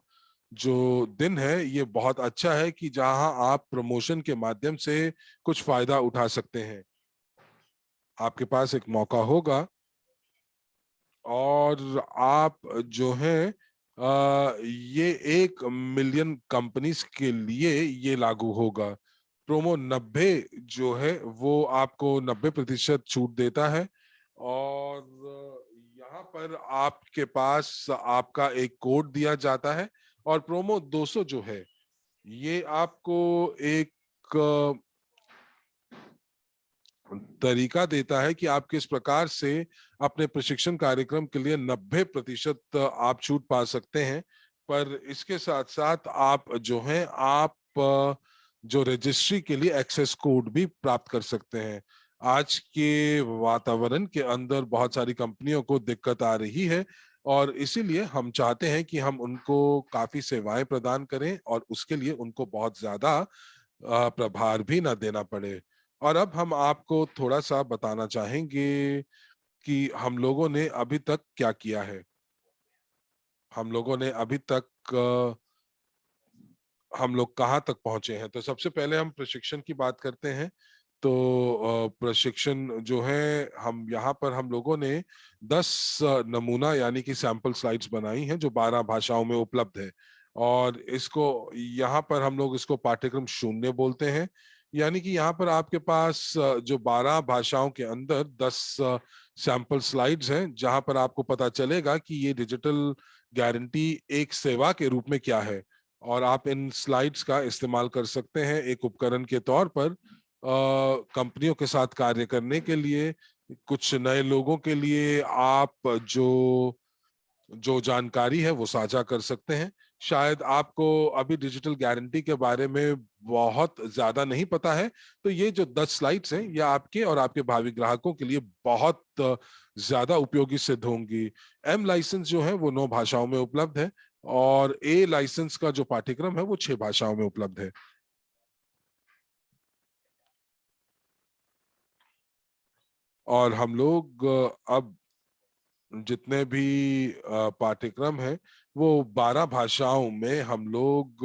जो दिन है ये बहुत अच्छा है कि जहां आप प्रमोशन के माध्यम से कुछ फायदा उठा सकते हैं। आपके पास एक मौका होगा, और आप जो है ये 1 मिलियन कंपनीज के लिए ये लागू होगा। प्रोमो 90 जो है वो आपको 90% छूट देता है। और यहाँ पर आपके पास आपका एक कोड दिया जाता है, और प्रोमो 200 जो है ये आपको एक तरीका देता है कि आप किस प्रकार से अपने प्रशिक्षण कार्यक्रम के लिए 90% आप छूट पा सकते हैं। पर इसके साथ साथ आप जो है आप जो रजिस्ट्री के लिए एक्सेस कोड भी प्राप्त कर सकते हैं। आज के वातावरण के अंदर बहुत सारी कंपनियों को दिक्कत आ रही है, और इसीलिए हम चाहते हैं कि हम उनको काफी सेवाएं प्रदान करें, और उसके लिए उनको बहुत ज्यादा प्रभार भी ना देना पड़े। और अब हम आपको थोड़ा सा बताना चाहेंगे कि हम लोगों ने अभी तक क्या किया है। हम लोगों ने अभी तक हम लोग कहाँ तक पहुंचे हैं। तो सबसे पहले हम प्रशिक्षण की बात करते हैं। तो प्रशिक्षण जो है, हम यहाँ पर हम लोगों ने 10 नमूना यानी कि सैंपल स्लाइड्स बनाई हैं, जो 12 भाषाओं में उपलब्ध है। और इसको यहाँ पर हम लोग इसको पाठ्यक्रम 0 बोलते हैं। यानी कि यहाँ पर आपके पास जो 12 भाषाओं के अंदर 10 सैंपल स्लाइड्स हैं, जहां पर आपको पता चलेगा कि ये डिजिटल गारंटी एक सेवा के रूप में क्या है। और आप इन स्लाइड्स का इस्तेमाल कर सकते हैं एक उपकरण के तौर पर कंपनियों के साथ कार्य करने के लिए। कुछ नए लोगों के लिए आप जो जो जानकारी है वो साझा कर सकते हैं। शायद आपको अभी डिजिटल गारंटी के बारे में बहुत ज्यादा नहीं पता है, तो ये जो 10 स्लाइड्स हैं ये आपके और आपके भावी ग्राहकों के लिए बहुत ज्यादा उपयोगी सिद्ध होंगी। M लाइसेंस जो है वो 9 भाषाओं में उपलब्ध है, और A लाइसेंस का जो पाठ्यक्रम है वो 6 भाषाओं में उपलब्ध है। और हम लोग अब जितने भी पाठ्यक्रम है वो 12 भाषाओं में हम लोग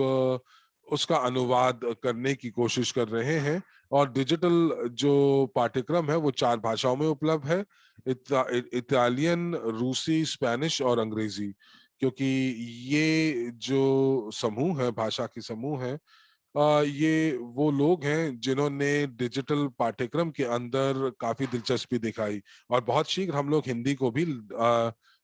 उसका अनुवाद करने की कोशिश कर रहे हैं। और डिजिटल जो पाठ्यक्रम है वो 4 भाषाओं में उपलब्ध है, इटालियन, रूसी, स्पेनिश और अंग्रेजी। क्योंकि ये जो समूह है, भाषा की समूह है, ये वो लोग हैं जिन्होंने डिजिटल पाठ्यक्रम के अंदर काफी दिलचस्पी दिखाई। और बहुत शीघ्र हम लोग हिंदी को भी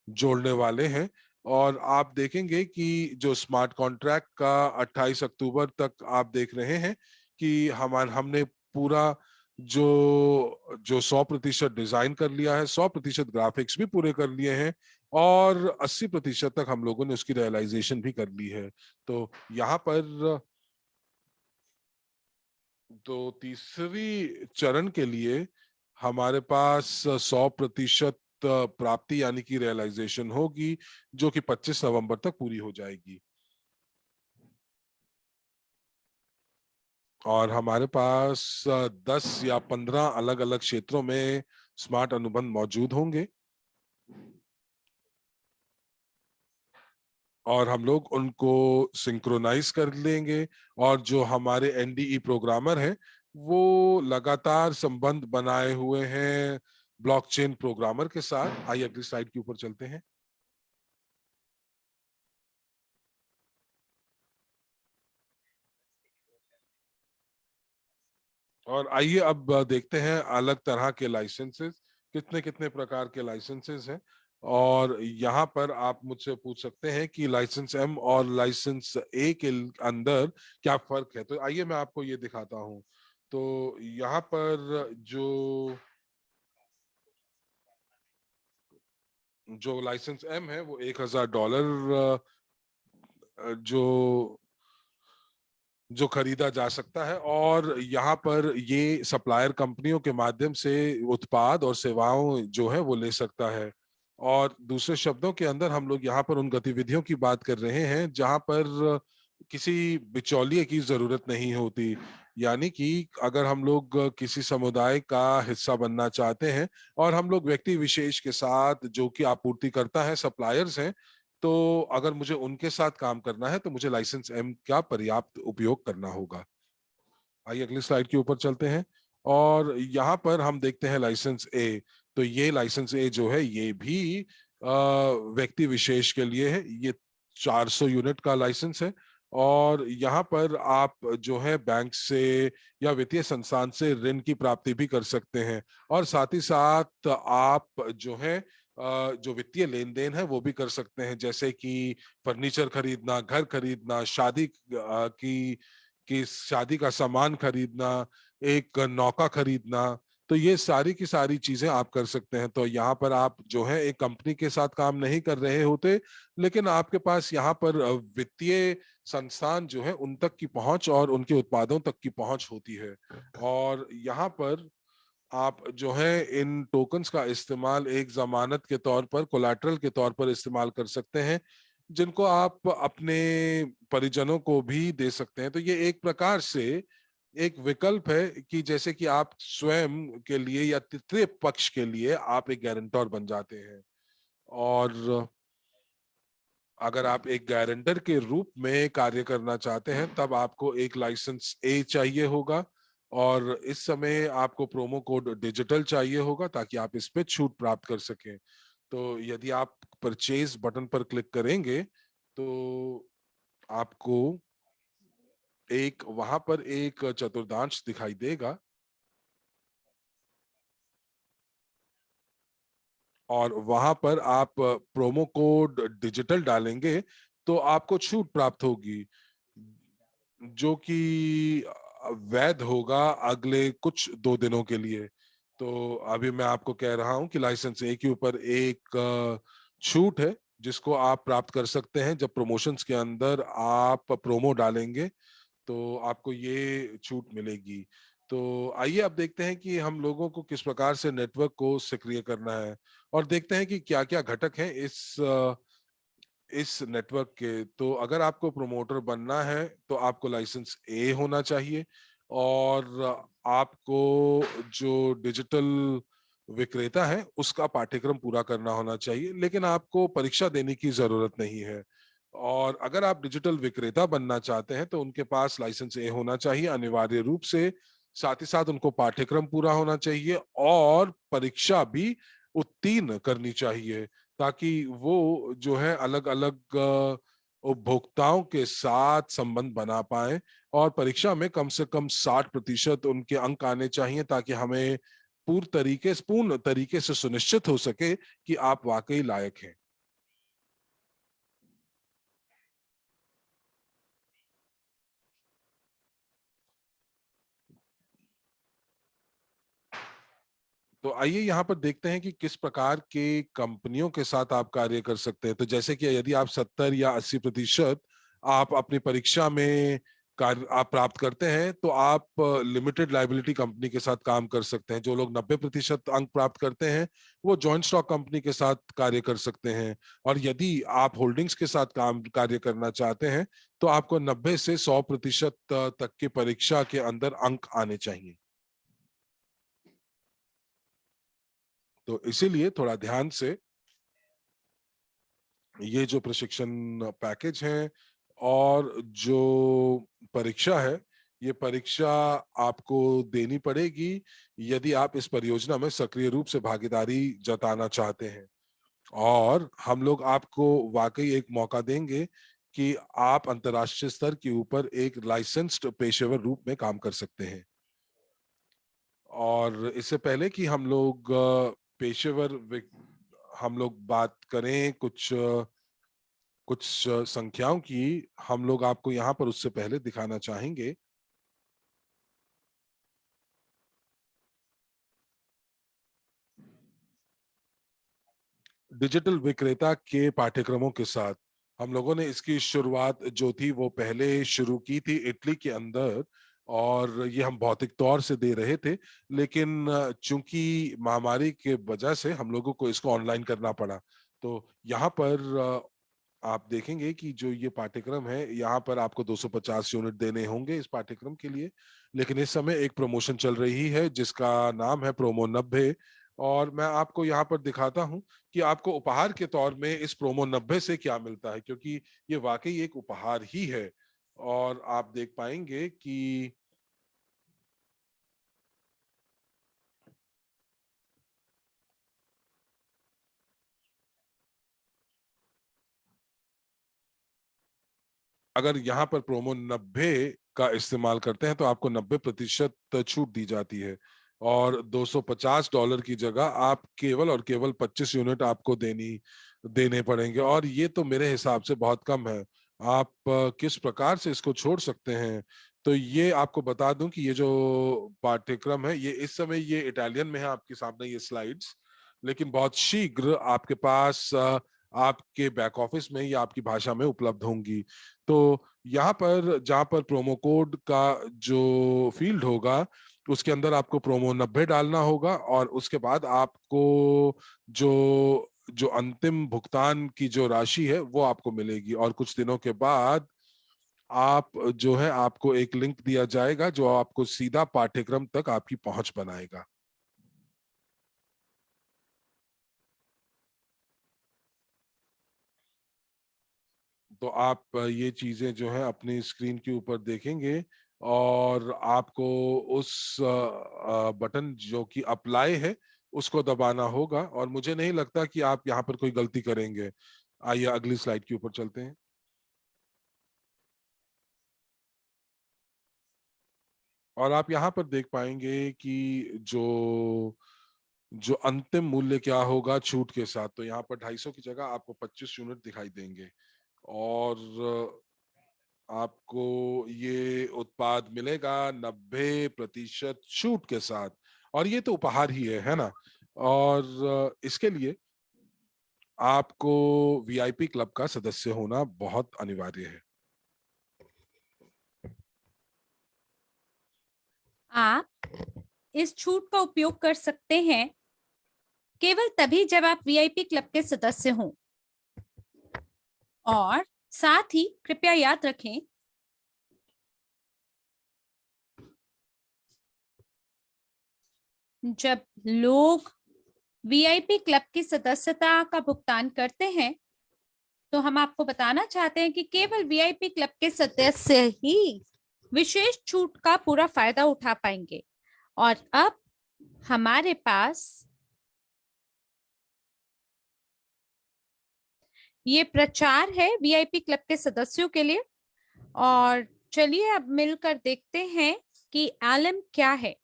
जोड़ने वाले हैं। और आप देखेंगे कि जो स्मार्ट कॉन्ट्रैक्ट का 28 अक्टूबर तक आप देख रहे हैं कि हमने पूरा जो जो 100% डिजाइन कर लिया है, 100% ग्राफिक्स भी पूरे कर लिए हैं। और 80% तक हम लोगों ने उसकी रियलाइजेशन भी कर ली है। तो यहाँ पर तो तीसरी चरण के लिए हमारे पास 100% प्राप्ति यानी कि रियलाइजेशन होगी, जो कि 25 नवंबर तक पूरी हो जाएगी। और हमारे पास 10 या 15 अलग अलग क्षेत्रों में स्मार्ट अनुबंध मौजूद होंगे, और हम लोग उनको सिंक्रोनाइज कर लेंगे। और जो हमारे एनडीई प्रोग्रामर हैं, वो लगातार संबंध बनाए हुए हैं ब्लॉकचेन प्रोग्रामर के साथ। आइए अगली स्लाइड के ऊपर चलते हैं। और आइए अब देखते हैं अलग तरह के लाइसेंसेस, कितने कितने प्रकार के लाइसेंसेस हैं। और यहाँ पर आप मुझसे पूछ सकते हैं कि लाइसेंस एम और लाइसेंस ए के अंदर क्या फर्क है। तो आइए मैं आपको ये दिखाता हूँ। तो यहाँ पर जो जो लाइसेंस एम है वो $1,000 जो जो खरीदा जा सकता है, और यहाँ पर ये सप्लायर कंपनियों के माध्यम से उत्पाद और सेवाओं जो है वो ले सकता है। और दूसरे शब्दों के अंदर हम लोग यहाँ पर उन गतिविधियों की बात कर रहे हैं जहाँ पर किसी बिचौलिए की जरूरत नहीं होती। यानी कि अगर हम लोग किसी समुदाय का हिस्सा बनना चाहते हैं, और हम लोग व्यक्ति विशेष के साथ जो कि आपूर्ति करता है, सप्लायर्स हैं, तो अगर मुझे उनके साथ काम करना है तो मुझे लाइसेंस एम का पर्याप्त उपयोग करना होगा। आइए अगली स्लाइड के ऊपर चलते हैं। और यहाँ पर हम देखते हैं लाइसेंस ए। तो ये लाइसेंस ए जो है ये भी व्यक्ति विशेष के लिए है। ये 400 यूनिट का लाइसेंस है। और यहाँ पर आप जो है बैंक से या वित्तीय संस्थान से ऋण की प्राप्ति भी कर सकते हैं। और साथ ही साथ आप जो है जो वित्तीय लेन देन है वो भी कर सकते हैं, जैसे कि फर्नीचर खरीदना, घर खरीदना, शादी का सामान खरीदना, एक नौका खरीदना। तो ये सारी की सारी चीजें आप कर सकते हैं। तो यहाँ पर आप जो है एक कंपनी के साथ काम नहीं कर रहे होते, लेकिन आपके पास यहाँ पर वित्तीय संस्थान जो है उन तक की पहुंच और उनके उत्पादों तक की पहुंच होती है। और यहाँ पर आप जो है इन टोकन्स का इस्तेमाल एक जमानत के तौर पर, कोलैटरल के तौर पर इस्तेमाल कर सकते हैं, जिनको आप अपने परिजनों को भी दे सकते हैं। तो ये एक प्रकार से एक विकल्प है कि जैसे कि आप स्वयं के लिए या तृतीय पक्ष के लिए आप एक गारंटर बन जाते हैं। और अगर आप एक गारंटर के रूप में कार्य करना चाहते हैं तब आपको एक लाइसेंस ए चाहिए होगा। और इस समय आपको प्रोमो कोड डिजिटल चाहिए होगा ताकि आप इस पे छूट प्राप्त कर सकें। तो यदि आप परचेज बटन पर क्लिक करेंगे तो आपको एक वहां पर एक चतुर्थांश दिखाई देगा, और वहां पर आप प्रोमो कोड डिजिटल डालेंगे तो आपको छूट प्राप्त होगी, जो कि वैध होगा अगले कुछ 2 दिनों के लिए। तो अभी मैं आपको कह रहा हूं कि लाइसेंस ए के ऊपर एक छूट है जिसको आप प्राप्त कर सकते हैं जब प्रमोशंस के अंदर आप प्रोमो डालेंगे, तो आपको ये छूट मिलेगी। तो आइए अब देखते हैं कि हम लोगों को किस प्रकार से नेटवर्क को सक्रिय करना है, और देखते हैं कि क्या क्या घटक हैं इस नेटवर्क के। तो अगर आपको प्रोमोटर बनना है तो आपको लाइसेंस ए होना चाहिए, और आपको जो डिजिटल विक्रेता है उसका पाठ्यक्रम पूरा करना होना चाहिए, लेकिन आपको परीक्षा देने की जरूरत नहीं है। और अगर आप डिजिटल विक्रेता बनना चाहते हैं तो उनके पास लाइसेंस ए होना चाहिए अनिवार्य रूप से। साथ ही साथ उनको पाठ्यक्रम पूरा होना चाहिए और परीक्षा भी उत्तीर्ण करनी चाहिए, ताकि वो जो है अलग अलग उपभोक्ताओं के साथ संबंध बना पाए। और परीक्षा में कम से कम 60% उनके अंक आने चाहिए, ताकि हमें पूर्ण तरीके से सुनिश्चित हो सके कि आप वाकई लायक हैं। तो आइए यहाँ पर देखते हैं कि किस प्रकार के कंपनियों के साथ आप कार्य कर सकते हैं। तो जैसे कि यदि आप 70 या 80% आप अपनी परीक्षा में कार्य आप प्राप्त करते हैं, तो आप लिमिटेड लाइबिलिटी कंपनी के साथ काम कर सकते हैं। जो लोग 90% अंक प्राप्त करते हैं, वो जॉइंट स्टॉक कंपनी के साथ कार्य कर सकते हैं। और यदि आप होल्डिंग्स के साथ काम कार्य करना चाहते हैं, तो आपको 90 से 100% तक की परीक्षा के अंदर अंक आने चाहिए। तो इसीलिए थोड़ा ध्यान से ये जो प्रशिक्षण पैकेज है और जो परीक्षा है, ये परीक्षा आपको देनी पड़ेगी यदि आप इस परियोजना में सक्रिय रूप से भागीदारी जताना चाहते हैं। और हम लोग आपको वाकई एक मौका देंगे कि आप अंतर्राष्ट्रीय स्तर के ऊपर एक लाइसेंस्ड पेशेवर रूप में काम कर सकते हैं। और इससे पहले कि हम लोग हम लोग बात करें कुछ संख्याओं की, हम लोग आपको यहाँ पर उससे पहले दिखाना चाहेंगे डिजिटल विक्रेता के पाठ्यक्रमों के साथ। हम लोगों ने इसकी शुरुआत जो थी वो पहले शुरू की थी इटली के अंदर, और ये हम भौतिक तौर से दे रहे थे। लेकिन चूंकि महामारी के वजह से हम लोगों को इसको ऑनलाइन करना पड़ा। तो यहाँ पर आप देखेंगे कि जो ये पाठ्यक्रम है, यहाँ पर आपको 250 यूनिट देने होंगे इस पाठ्यक्रम के लिए। लेकिन इस समय एक प्रमोशन चल रही है जिसका नाम है प्रोमो 90। और मैं आपको यहाँ पर दिखाता हूँ कि आपको उपहार के तौर में इस प्रोमो 90 से क्या मिलता है, क्योंकि ये वाकई एक उपहार ही है। और आप देख पाएंगे कि अगर यहाँ पर प्रोमो 90 का इस्तेमाल करते हैं तो आपको 90% छूट दी जाती है। और $250 की जगह आप केवल और केवल 25 यूनिट आपको देने पड़ेंगे। और ये तो मेरे हिसाब से बहुत कम है। आप किस प्रकार से इसको छोड़ सकते हैं? तो ये आपको बता दूं कि ये जो पाठ्यक्रम है, ये इस समय ये इटालियन में है आपके सामने ये स्लाइड्स। लेकिन बहुत शीघ्र आपके पास आपके बैक ऑफिस में या आपकी भाषा में उपलब्ध होंगी। तो यहाँ पर जहाँ पर प्रोमो कोड का जो फील्ड होगा, उसके अंदर आपको प्रोमो 90 डालना होगा। और उसके बाद आपको जो जो अंतिम भुगतान की जो राशि है वो आपको मिलेगी। और कुछ दिनों के बाद आप जो है आपको एक लिंक दिया जाएगा जो आपको सीधा पाठ्यक्रम तक आपकी पहुंच बनाएगा। तो आप ये चीजें जो है अपनी स्क्रीन के ऊपर देखेंगे। और आपको उस बटन जो कि अप्लाई है उसको दबाना होगा। और मुझे नहीं लगता कि आप यहाँ पर कोई गलती करेंगे। आइए अगली स्लाइड के ऊपर चलते हैं। और आप यहाँ पर देख पाएंगे कि जो जो अंतिम मूल्य क्या होगा छूट के साथ। तो यहाँ पर 250 की जगह आपको 25 यूनिट दिखाई देंगे। और आपको ये उत्पाद मिलेगा 90% छूट के साथ। और ये तो उपहार ही है ना। और इसके लिए आपको वीआईपी क्लब का सदस्य होना बहुत अनिवार्य है। आप इस छूट का उपयोग कर सकते हैं केवल तभी जब आप वीआईपी क्लब के सदस्य हों। और साथ ही कृपया याद रखें, जब लोग वीआईपी क्लब की सदस्यता का भुगतान करते हैं, तो हम आपको बताना चाहते हैं कि केवल वीआईपी क्लब के सदस्य ही विशेष छूट का पूरा फायदा उठा पाएंगे। और अब हमारे पास ये प्रचार है वीआईपी क्लब के सदस्यों के लिए। और चलिए अब मिलकर देखते हैं कि एलएम क्या है।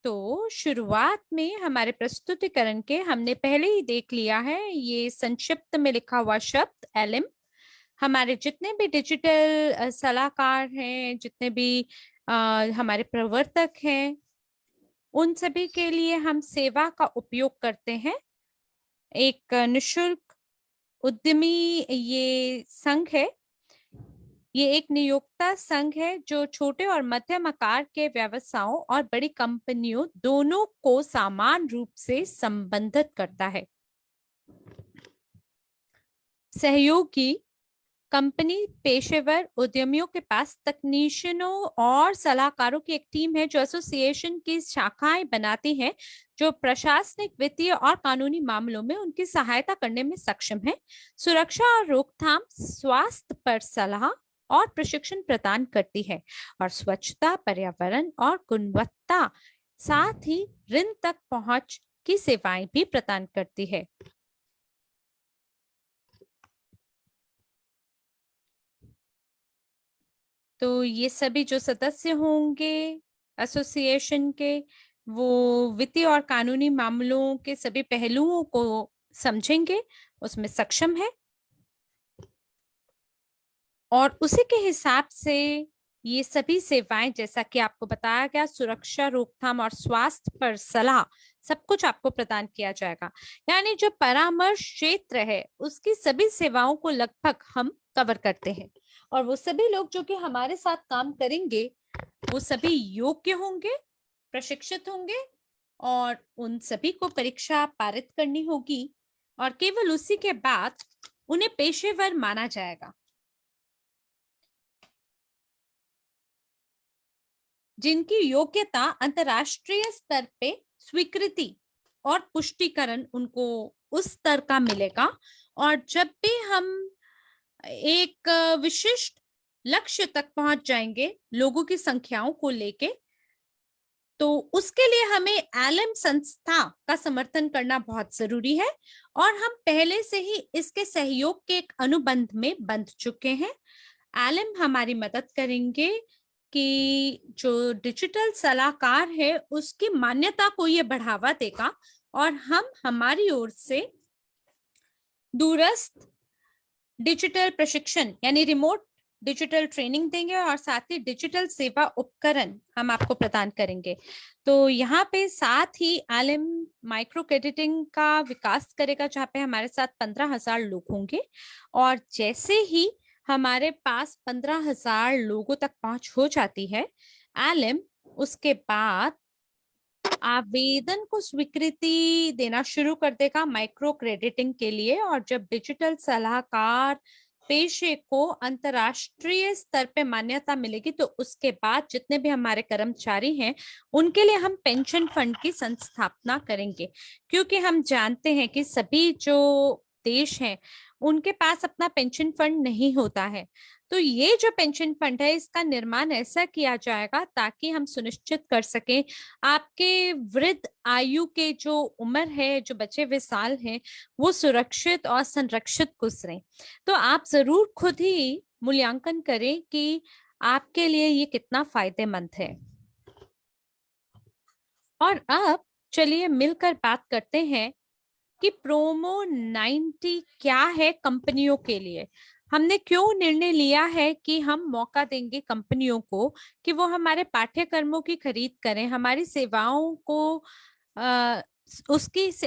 तो शुरुआत में हमारे प्रस्तुतिकरण के हमने पहले ही देख लिया है ये संक्षिप्त में लिखा हुआ शब्द एलएम। हमारे जितने भी डिजिटल सलाहकार हैं, जितने भी हमारे प्रवर्तक हैं, उन सभी के लिए हम सेवा का उपयोग करते हैं। एक निशुल्क उद्यमी ये संघ है। ये एक नियोक्ता संघ है जो छोटे और मध्यम आकार के व्यवसायों और बड़ी कंपनियों दोनों को समान रूप से संबंधित करता है। सहयोगी कंपनी पेशेवर उद्यमियों के पास तकनीशियनों और सलाहकारों की एक टीम है जो एसोसिएशन की शाखाएं बनाती हैं, जो प्रशासनिक, वित्तीय और कानूनी मामलों में उनकी सहायता करने में सक्षम है। सुरक्षा और रोकथाम, स्वास्थ्य पर सलाह और प्रशिक्षण प्रदान करती है, और स्वच्छता, पर्यावरण और गुणवत्ता, साथ ही ऋण तक पहुंच की सेवाएं भी प्रदान करती है। तो ये सभी जो सदस्य होंगे एसोसिएशन के, वो वित्तीय और कानूनी मामलों के सभी पहलुओं को समझेंगे, उसमें सक्षम है, और उसी के हिसाब से ये सभी सेवाएं, जैसा कि आपको बताया गया, सुरक्षा, रोकथाम और स्वास्थ्य पर सलाह, सब कुछ आपको प्रदान किया जाएगा। यानी जो परामर्श क्षेत्र है उसकी सभी सेवाओं को लगभग हम कवर करते हैं, और वो सभी लोग जो कि हमारे साथ काम करेंगे वो सभी योग्य होंगे, प्रशिक्षित होंगे, और उन सभी को परीक्षा पारित करनी होगी, और केवल उसी के बाद उन्हें पेशेवर माना जाएगा। जिनकी योग्यता अंतर्राष्ट्रीय स्तर पे स्वीकृति और पुष्टिकरण उनको उस स्तर का मिलेगा। और जब भी हम एक विशिष्ट लक्ष्य तक पहुंच जाएंगे लोगों की संख्याओं को लेके, तो उसके लिए हमें एलएम संस्था का समर्थन करना बहुत जरूरी है, और हम पहले से ही इसके सहयोग के एक अनुबंध में बंध चुके हैं। एलएम हमारी मदद करेंगे कि जो डिजिटल सलाहकार है उसकी मान्यता को ये बढ़ावा देगा, और हम हमारी ओर से दूरस्थ डिजिटल प्रशिक्षण यानी रिमोट डिजिटल ट्रेनिंग देंगे, और साथ ही डिजिटल सेवा उपकरण हम आपको प्रदान करेंगे। तो यहाँ पे साथ ही एलएम माइक्रो क्रेडिटिंग का विकास करेगा, जहाँ पे हमारे साथ 15,000 लोग होंगे, और जैसे ही हमारे पास 15,000 लोगों तक पहुंच हो जाती है, एलएम उसके बाद आवेदन को स्वीकृति देना शुरू कर देगा माइक्रो क्रेडिटिंग के लिए। और जब डिजिटल सलाहकार पेशे को अंतरराष्ट्रीय स्तर पे मान्यता मिलेगी, तो उसके बाद जितने भी हमारे कर्मचारी हैं उनके लिए हम पेंशन फंड की संस्थापना करेंगे, क्योंकि हम जानते हैं कि सभी जो देश हैं उनके पास अपना पेंशन फंड नहीं होता है। तो ये जो पेंशन फंड है इसका निर्माण ऐसा किया जाएगा ताकि हम सुनिश्चित कर सकें आपके वृद्ध आयु के जो उम्र है, जो बचे हुए साल हैं, वो सुरक्षित और संरक्षित गुजरे। तो आप जरूर खुद ही मूल्यांकन करें कि आपके लिए ये कितना फायदेमंद है। और अब चलिए मिलकर बात करते हैं कि प्रोमो 90 क्या है कंपनियों के लिए। हमने क्यों निर्णय लिया है कि हम मौका देंगे कंपनियों को कि वो हमारे पाठ्यक्रमों की खरीद करें, हमारी सेवाओं को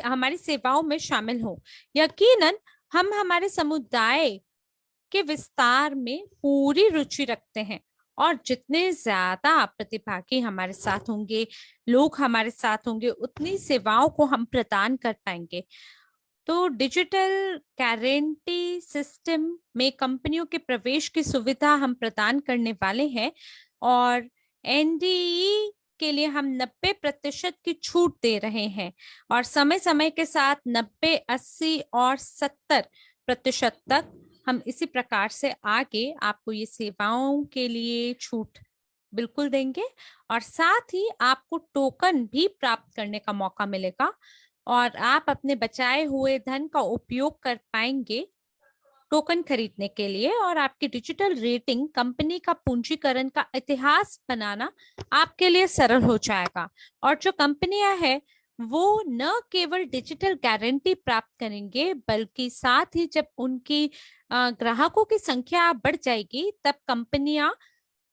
हमारी सेवाओं में शामिल हो। यकीनन हम हमारे समुदाय के विस्तार में पूरी रुचि रखते हैं, और जितने ज्यादा प्रतिभागी हमारे साथ होंगे, लोग हमारे साथ होंगे, उतनी सेवाओं को हम प्रदान कर पाएंगे। तो डिजिटल गारंटी सिस्टम में कंपनियों के प्रवेश की सुविधा हम प्रदान करने वाले हैं, और एनडीई के लिए हम 90% की छूट दे रहे हैं, और समय समय के साथ 90, 80 और 70% तक हम इसी प्रकार से आगे आपको ये सेवाओं के लिए छूट बिल्कुल देंगे। और साथ ही आपको टोकन भी प्राप्त करने का मौका मिलेगा, और आप अपने बचाए हुए धन का उपयोग कर पाएंगे टोकन खरीदने के लिए, और आपकी डिजिटल रेटिंग कंपनी का पूंजीकरण का इतिहास बनाना आपके लिए सरल हो जाएगा। और जो कंपनियां हैं वो न केवल डिजिटल गारंटी प्राप्त करेंगे, बल्कि साथ ही जब उनकी ग्राहकों की संख्या बढ़ जाएगी तब कंपनियां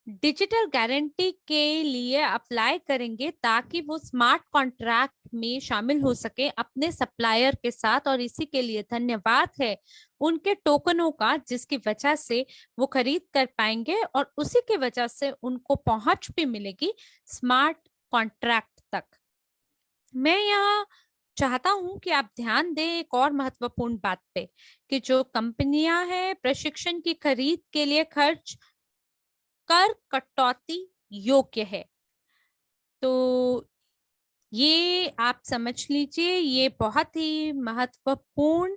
डिजिटल गारंटी के लिए अप्लाई करेंगे ताकि वो स्मार्ट कॉन्ट्रैक्ट में शामिल हो सके अपने सप्लायर के साथ, और इसी के लिए धन्यवाद है उनके टोकनों का, जिसकी वजह से वो खरीद कर पाएंगे और उसी की वजह से उनको पहुंच भी मिलेगी स्मार्ट कॉन्ट्रैक्ट तक। मैं यहाँ चाहता हूं कि आप ध्यान दें एक और महत्वपूर्ण बात पे, कि जो कंपनियां हैं प्रशिक्षण की खरीद के लिए खर्च कर कटौती योग्य है। तो ये आप समझ लीजिए, ये बहुत ही महत्वपूर्ण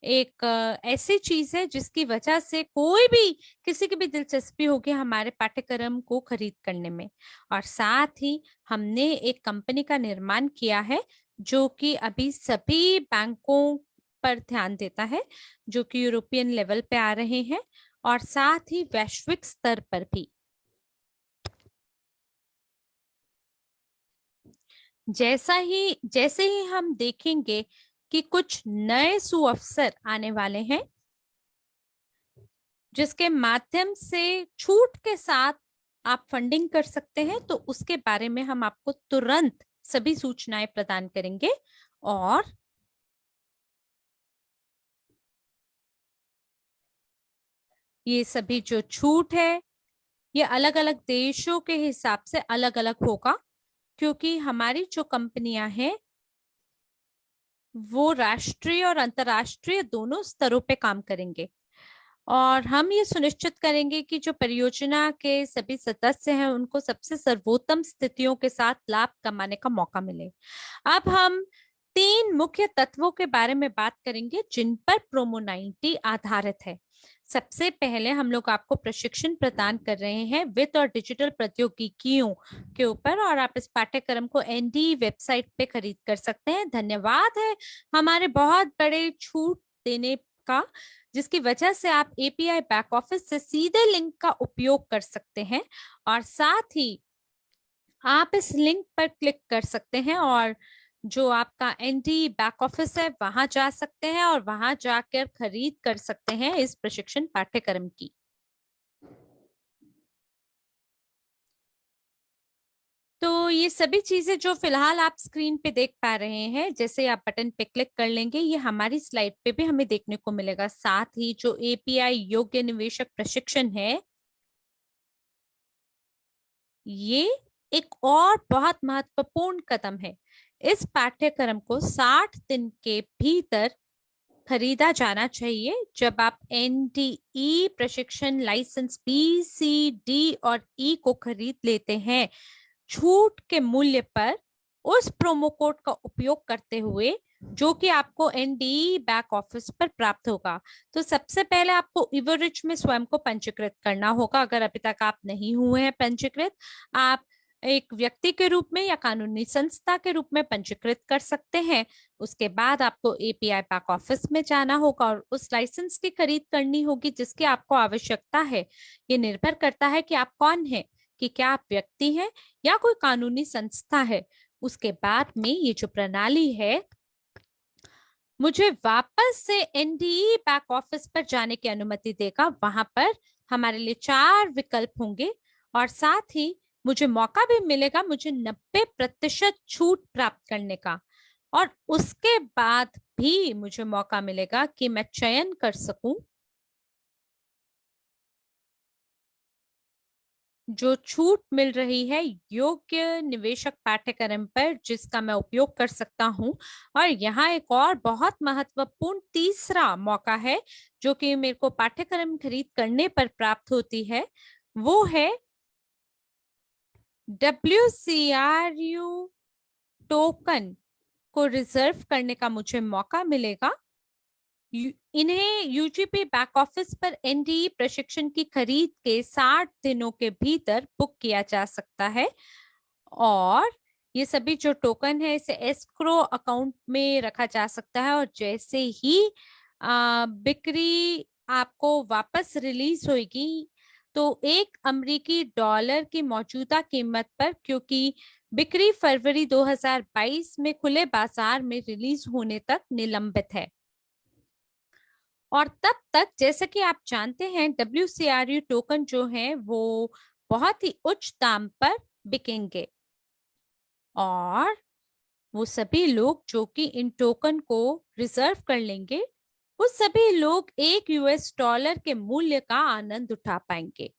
एक ऐसी चीज है जिसकी वजह से कोई भी, किसी की भी दिलचस्पी होगी हमारे पाठ्यक्रम को खरीद करने में। और साथ ही हमने एक कंपनी का निर्माण किया है जो कि अभी सभी बैंकों पर ध्यान देता है, जो कि यूरोपियन लेवल पे आ रहे हैं और साथ ही वैश्विक स्तर पर भी। जैसे ही हम देखेंगे कि कुछ नए सुअवसर आने वाले हैं जिसके माध्यम से छूट के साथ आप फंडिंग कर सकते हैं, तो उसके बारे में हम आपको तुरंत सभी सूचनाएं प्रदान करेंगे। और ये सभी जो छूट है ये अलग अलग देशों के हिसाब से अलग अलग होगा, क्योंकि हमारी जो कंपनियां हैं वो राष्ट्रीय और अंतर्राष्ट्रीय दोनों स्तरों पे काम करेंगे। और हम ये सुनिश्चित करेंगे कि जो परियोजना के सभी सदस्य हैं उनको सबसे सर्वोत्तम स्थितियों के साथ लाभ कमाने का मौका मिले। अब हम तीन मुख्य तत्वों के बारे में बात करेंगे जिन पर प्रोमो 90 आधारित है। सबसे पहले हम लोग आपको प्रशिक्षण प्रदान कर रहे हैं वित्त और डिजिटल प्रौद्योगिकियों के ऊपर, और आप इस पाठ्यक्रम को एनडी वेबसाइट पे खरीद कर सकते हैं। धन्यवाद है हमारे बहुत बड़े छूट देने का, जिसकी वजह से आप एपीआई बैक ऑफिस से सीधे लिंक का उपयोग कर सकते हैं, और साथ ही आप इस लिंक पर क्लिक कर सकते हैं और जो आपका एनडी बैक ऑफिस है वहां जा सकते हैं और वहां जाकर खरीद कर सकते हैं इस प्रशिक्षण पाठ्यक्रम की। तो ये सभी चीजें जो फिलहाल आप स्क्रीन पे देख पा रहे हैं, जैसे आप बटन पे क्लिक कर लेंगे ये हमारी स्लाइड पे भी हमें देखने को मिलेगा। साथ ही जो एपीआई योग्य निवेशक प्रशिक्षण है, ये एक और बहुत महत्वपूर्ण कदम है। इस पाठ्यक्रम को 60 दिन के भीतर खरीदा जाना चाहिए। जब आप एनडीई प्रशिक्षण लाइसेंस बी, सी, डी और ई को खरीद लेते हैं छूट के मूल्य पर, उस प्रोमो कोड का उपयोग करते हुए जो कि आपको एनडीई बैक ऑफिस पर प्राप्त होगा। तो सबसे पहले आपको इवरिच में स्वयं को पंजीकृत करना होगा। अगर अभी तक आप नहीं हुए हैं पंजीकृत, आप एक व्यक्ति के रूप में या कानूनी संस्था के रूप में पंजीकृत कर सकते हैं। उसके बाद आपको एपीआई बैक ऑफिस में जाना होगा और उस लाइसेंस की खरीद करनी होगी जिसकी आपको आवश्यकता है। ये निर्भर करता है कि आप कौन हैं, कि क्या आप व्यक्ति हैं या कोई कानूनी संस्था है। उसके बाद में ये जो प्रणाली है मुझे वापस से एनडीई बैक ऑफिस पर जाने की अनुमति देगा। वहां पर हमारे लिए 4 विकल्प होंगे और साथ ही मुझे मौका भी मिलेगा मुझे 90% छूट प्राप्त करने का, और उसके बाद भी मुझे मौका मिलेगा कि मैं चयन कर सकूं जो छूट मिल रही है योग्य निवेशक पाठ्यक्रम पर जिसका मैं उपयोग कर सकता हूं। और यहाँ एक और बहुत महत्वपूर्ण तीसरा मौका है जो कि मेरे को पाठ्यक्रम खरीद करने पर प्राप्त होती है, वो है WCRU टोकन को रिजर्व करने का मुझे मौका मिलेगा। इन्हें यूजीपी बैक ऑफिस पर एनडीई प्रशिक्षण की खरीद के 60 दिनों के भीतर बुक किया जा सकता है। और ये सभी जो टोकन है इसे एस्क्रो अकाउंट में रखा जा सकता है, और जैसे ही बिक्री आपको वापस रिलीज होगी तो $1 की मौजूदा कीमत पर, क्योंकि बिक्री फरवरी 2022 में खुले बाजार में रिलीज होने तक निलंबित है। और तब तक जैसे कि आप जानते हैं WCRU टोकन जो है वो बहुत ही उच्च दाम पर बिकेंगे। और वो सभी लोग जो कि इन टोकन को रिजर्व कर लेंगे, वो सभी लोग $1 के मूल्य का आनंद उठा पाएंगे।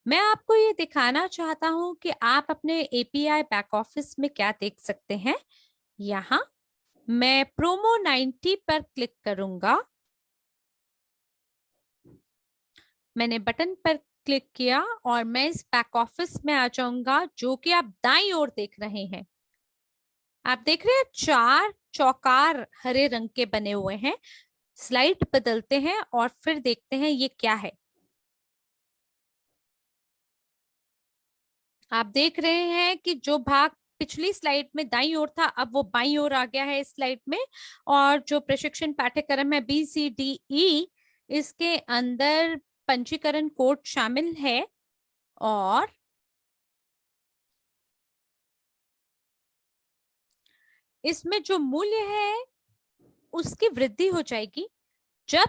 मैं आपको ये दिखाना चाहता हूं कि आप अपने एपीआई बैक ऑफिस में क्या देख सकते हैं। यहाँ मैं प्रोमो 90 पर क्लिक करूंगा। मैंने बटन पर क्लिक किया और मैं इस बैक ऑफिस में आ जाऊंगा, जो कि आप दाईं ओर देख रहे हैं। आप देख रहे हैं 4 चौकार हरे रंग के बने हुए हैं। स्लाइड बदलते हैं और फिर देखते हैं ये क्या है। आप देख रहे हैं कि जो भाग पिछली स्लाइड में दाईं ओर था, अब वो बाईं ओर आ गया है इस स्लाइड में। और जो प्रशिक्षण पाठ्यक्रम है BCDE, इसके अंदर पंजीकरण कोड शामिल है और इसमें जो मूल्य है उसकी वृद्धि हो जाएगी जब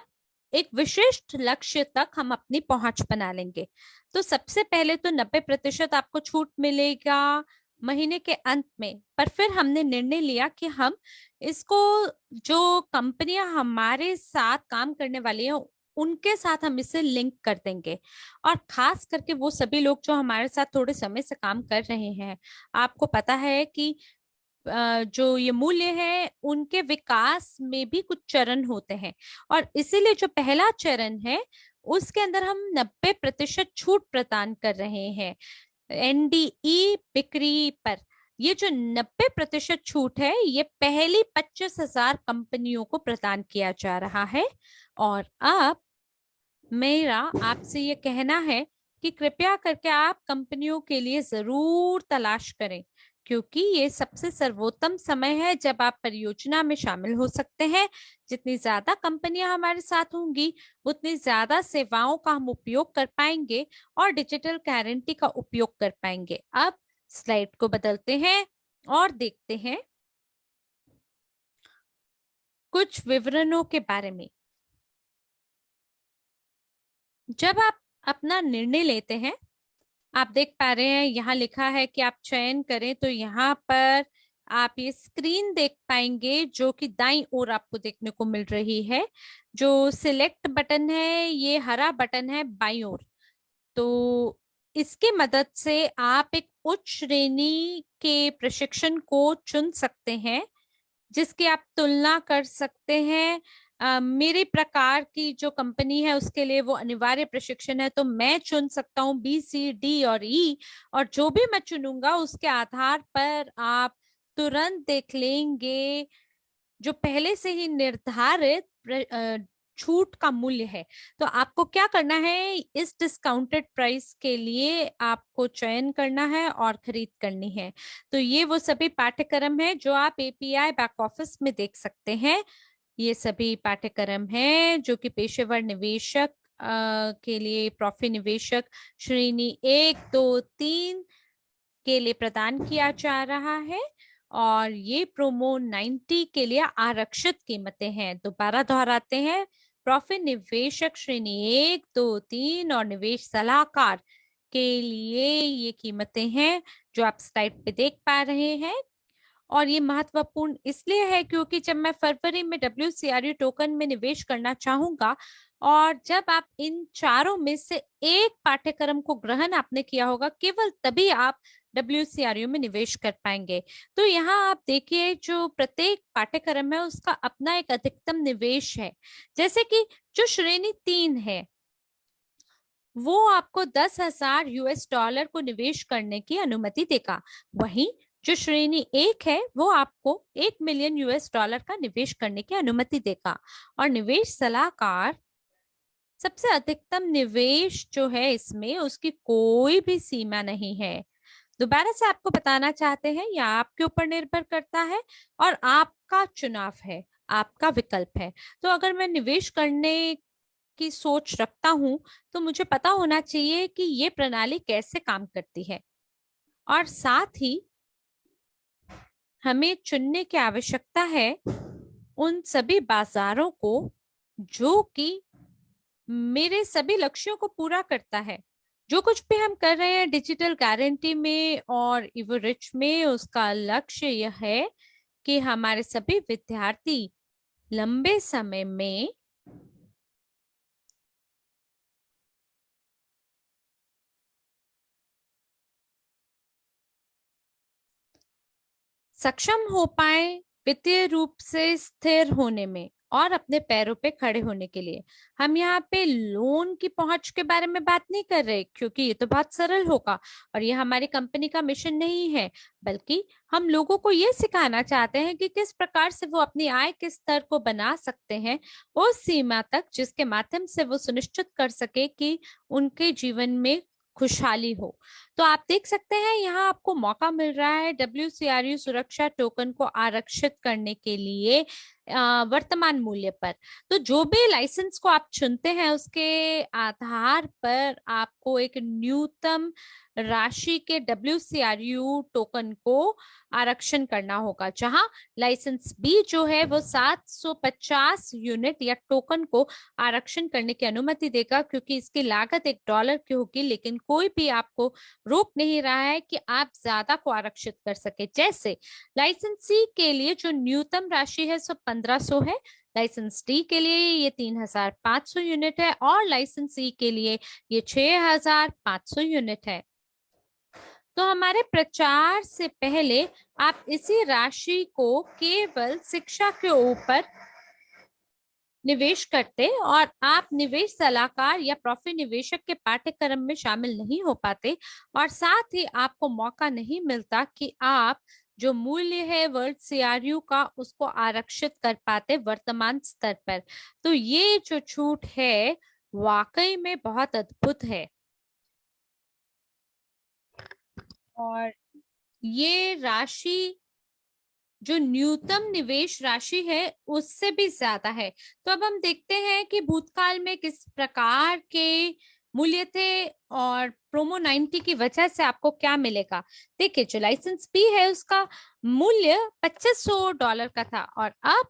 एक विशिष्ट लक्ष्य तक हम अपनी पहुंच बना लेंगे। तो सबसे पहले तो 90% आपको छूट मिलेगा महीने के अंत में। पर फिर हमने निर्णय लिया कि हम इसको, जो कंपनियां हमारे साथ काम करने वाली हैं, उनके साथ हम इसे लिंक कर देंगे। और खास करके वो सभी लोग जो हमारे साथ थोड़े समय से काम कर रहे हैं, आपको पता है कि जो ये मूल्य है उनके विकास में भी कुछ चरण होते हैं। और इसीलिए जो पहला चरण है उसके अंदर हम 90% छूट प्रदान कर रहे हैं NDE बिक्री पर। ये जो 90% छूट है, ये पहली 25,000 कंपनियों को प्रदान किया जा रहा है। और अब मेरा आपसे ये कहना है कि कृपया करके आप कंपनियों के लिए जरूर तलाश करें, क्योंकि ये सबसे सर्वोत्तम समय है जब आप परियोजना में शामिल हो सकते हैं। जितनी ज्यादा कंपनियां हमारे साथ होंगी, उतनी ज्यादा सेवाओं का हम उपयोग कर पाएंगे और डिजिटल गारंटी का उपयोग कर पाएंगे। अब स्लाइड को बदलते हैं और देखते हैं कुछ विवरणों के बारे में। जब आप अपना निर्णय लेते हैं, आप देख पा रहे हैं यहाँ लिखा है कि आप चयन करें, तो यहाँ पर आप ये स्क्रीन देख पाएंगे जो कि दाईं ओर आपको देखने को मिल रही है। जो सिलेक्ट बटन है, ये हरा बटन है बाईं ओर। तो इसकी मदद से आप एक उच्च श्रेणी के प्रशिक्षण को चुन सकते हैं, जिसकी आप तुलना कर सकते हैं। मेरे प्रकार की जो कंपनी है उसके लिए वो अनिवार्य प्रशिक्षण है, तो मैं चुन सकता हूँ BCD और E। और जो भी मैं चुनूंगा उसके आधार पर आप तुरंत देख लेंगे जो पहले से ही निर्धारित छूट का मूल्य है। तो आपको क्या करना है, इस डिस्काउंटेड प्राइस के लिए आपको चयन करना है और खरीद करनी है। तो ये वो सभी पाठ्यक्रम है जो आप एपीआई बैक ऑफिस में देख सकते हैं। ये सभी पाठ्यक्रम हैं जो कि पेशेवर निवेशक के लिए, प्रॉफी निवेशक श्रेणी 1, 2, 3 के लिए प्रदान किया जा रहा है। और ये प्रोमो 90 के लिए आरक्षित कीमतें हैं। दोबारा दोहराते हैं, प्रॉफिट निवेशक श्रेणी 1, 2, 3 और निवेश सलाहकार के लिए ये कीमतें हैं जो आप स्लाइड पे देख पा रहे हैं। और ये महत्वपूर्ण इसलिए है क्योंकि जब मैं फरवरी में WCRU टोकन में निवेश करना चाहूंगा, और जब आप इन चारों में से एक पाठ्यक्रम को ग्रहण आपने किया होगा, केवल तभी आप WCRU में निवेश कर पाएंगे। तो यहाँ आप देखिए, जो प्रत्येक पाठ्यक्रम है उसका अपना एक अधिकतम निवेश है। जैसे कि जो श्रेणी 3 है, वो आपको $10,000 को निवेश करने की अनुमति देगा। वहीं जो श्रेणी 1 है वो आपको $1 मिलियन का निवेश करने की अनुमति देगा। और निवेश सलाहकार सबसे अधिकतम निवेश जो है इसमें, उसकी कोई भी सीमा नहीं है। दोबारा से आपको बताना चाहते हैं, या आपके ऊपर निर्भर करता है और आपका चुनाव है, आपका विकल्प है। तो अगर मैं निवेश करने की सोच रखता हूं, तो मुझे पता होना चाहिए कि ये प्रणाली कैसे काम करती है। और साथ ही हमें चुनने की आवश्यकता है उन सभी बाजारों को जो कि मेरे सभी लक्ष्यों को पूरा करता है। जो कुछ भी हम कर रहे हैं डिजिटल गारंटी में और इवरिच में, उसका लक्ष्य यह है कि हमारे सभी विद्यार्थी लंबे समय में सक्षम हो पाए वित्तीय रूप से स्थिर होने में और अपने पैरों पे खड़े होने के लिए। हम यहाँ पे लोन की पहुंच के बारे में बात नहीं कर रहे, क्योंकि ये तो बहुत सरल होगा और ये हमारी कंपनी का मिशन नहीं है, बल्कि हम लोगों को ये सिखाना चाहते हैं कि किस प्रकार से वो अपनी आय के स्तर को बना सकते हैं उस सीमा तक जिसके माध्यम से वो सुनिश्चित कर सके कि उनके जीवन में खुशहाली हो। तो आप देख सकते हैं यहाँ आपको मौका मिल रहा है WCRU सुरक्षा टोकन को आरक्षित करने के लिए वर्तमान मूल्य पर। तो जो भी लाइसेंस को आप चुनते हैं उसके आधार पर आपको एक न्यूनतम राशि के WCRU टोकन को आरक्षण करना होगा, जहां लाइसेंस बी जो है वो 750 यूनिट या टोकन को आरक्षण करने की अनुमति देगा, क्योंकि इसकी लागत $1 की होगी, लेकिन कोई भी आपको रोक नहीं रहा है कि आप ज्यादा को आरक्षित कर सके। जैसे लाइसेंस सी के लिए जो न्यूनतम राशि है सो 1500 है, लाइसेंस डी के लिए ये 3500 यूनिट है और लाइसेंस ई के लिए ये 6500 यूनिट है। तो हमारे प्रचार से पहले आप इसी राशि को केवल शिक्षा के ऊपर निवेश करते और आप निवेश सलाहकार या प्रोफी निवेशक के पाठ्यक्रम में शामिल नहीं हो पाते, और साथ ही आपको मौका नहीं मिलता कि आप जो मूल्य है वर्ल्ड सीआरयू का उसको आरक्षित कर पाते वर्तमान स्तर पर। तो ये जो छूट है वाकई में बहुत अद्भुत है और ये राशि जो न्यूनतम निवेश राशि है उससे भी ज्यादा है। तो अब हम देखते हैं कि भूतकाल में किस प्रकार के मूल्य थे और प्रोमो 90 की वजह से आपको क्या मिलेगा। देखिए जो लाइसेंस बी है उसका मूल्य $2500 का था और अब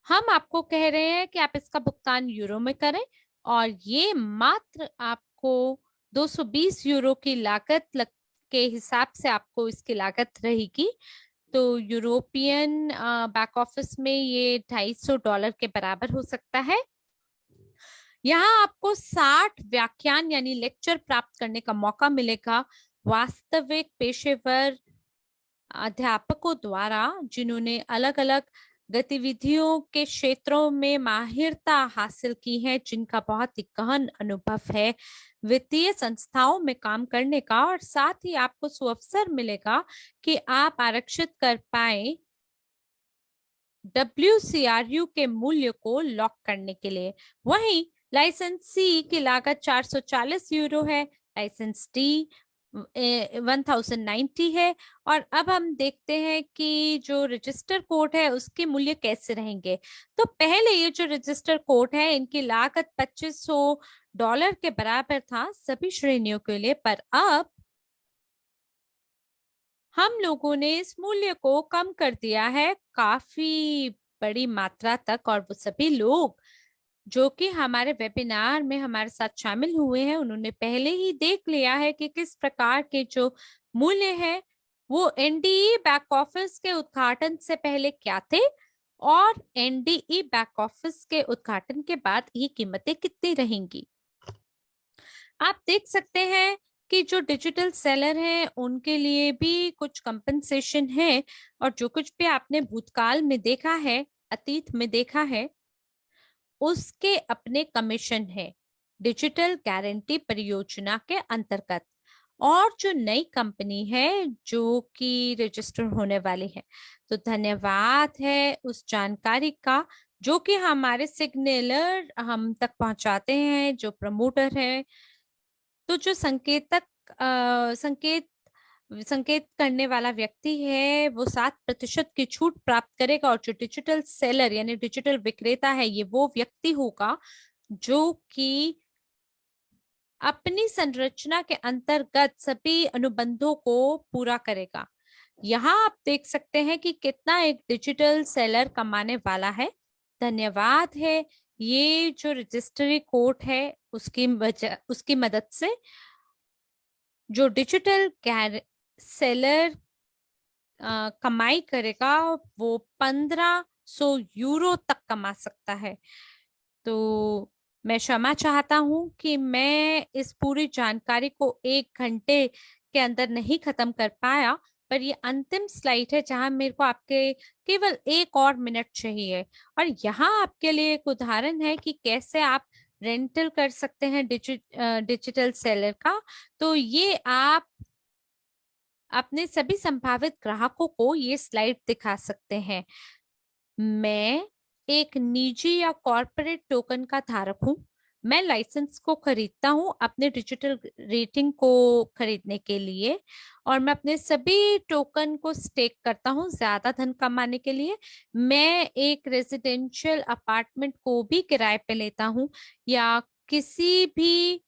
हम आपको कह रहे हैं कि आप इसका भुगतान यूरो में करें और ये मात्र आपको 220 यूरो की लागत के हिसाब से आपको इसकी लागत रहेगी। तो यूरोपियन बैक ऑफिस में ये $250 के बराबर हो सकता है। यहाँ आपको 60 व्याख्यान यानी लेक्चर प्राप्त करने का मौका मिलेगा वास्तविक पेशेवर अध्यापकों द्वारा, जिन्होंने अलग अलग गतिविधियों के क्षेत्रों में माहिरता हासिल की है, जिनका बहुत ही गहन अनुभव है वित्तीय संस्थाओं में काम करने का, और साथ ही आपको सुअवसर मिलेगा कि आप आरक्षित कर पाए WCRU के मूल्य को लॉक करने के लिए। वहीं लाइसेंस सी की लागत 440 यूरो है, लाइसेंस डी 1090 है। और अब हम देखते हैं कि जो रजिस्टर कोड है उसके मूल्य कैसे रहेंगे। तो पहले ये जो रजिस्टर कोड है इनकी लागत $2500 के बराबर था सभी श्रेणियों के लिए, पर अब हम लोगों ने इस मूल्य को कम कर दिया है काफी बड़ी मात्रा तक, और वो सभी लोग जो कि हमारे वेबिनार में हमारे साथ शामिल हुए हैं उन्होंने पहले ही देख लिया है कि किस प्रकार के जो मूल्य है वो एनडीई बैक ऑफिस के उद्घाटन से पहले क्या थे और एनडीई बैक ऑफिस के उद्घाटन के बाद ये कीमतें कितनी रहेंगी। आप देख सकते हैं कि जो डिजिटल सेलर हैं उनके लिए भी कुछ कंपनसेशन है, और जो कुछ भी आपने भूतकाल में देखा है, अतीत में देखा है, उसके अपने कमीशन है डिजिटल गारंटी परियोजना के अंतर्गत। और जो नई कंपनी है जो कि रजिस्टर होने वाली है, तो धन्यवाद है उस जानकारी का जो कि हमारे सिग्नलर हम तक पहुंचाते हैं, जो प्रमोटर है। तो जो संकेत संकेत करने वाला व्यक्ति है वो 7% की छूट प्राप्त करेगा, और जो डिजिटल सेलर यानी डिजिटल विक्रेता है ये वो व्यक्ति होगा जो कि अपनी संरचना के अंतर्गत सभी अनुबंधों को पूरा करेगा। यहाँ आप देख सकते हैं कि कितना एक डिजिटल सेलर कमाने वाला है। धन्यवाद है ये जो रजिस्ट्री कोड है उसकी मदद से। जो डिजिटल सेलर कमाई करेगा वो 1500 यूरो तक कमा सकता है। तो मैं क्षमा चाहता हूं कि मैं इस पूरी जानकारी को 1 घंटे के अंदर नहीं खत्म कर पाया, पर ये अंतिम स्लाइड है जहां मेरे को आपके केवल 1 और मिनट चाहिए। और यहाँ आपके लिए एक उदाहरण है कि कैसे आप रेंटल कर सकते हैं डिजिटल सेलर का। तो ये आप अपने सभी संभावित ग्राहकों को ये स्लाइड दिखा सकते हैं। मैं एक निजी या कॉरपोरेट टोकन का धारक हूं। मैं लाइसेंस को खरीदता हूं अपने डिजिटल रेटिंग को खरीदने के लिए, और मैं अपने सभी टोकन को स्टेक करता हूं ज्यादा धन कमाने के लिए। मैं एक रेजिडेंशियल अपार्टमेंट को भी किराए पे लेता हूं, या किसी भी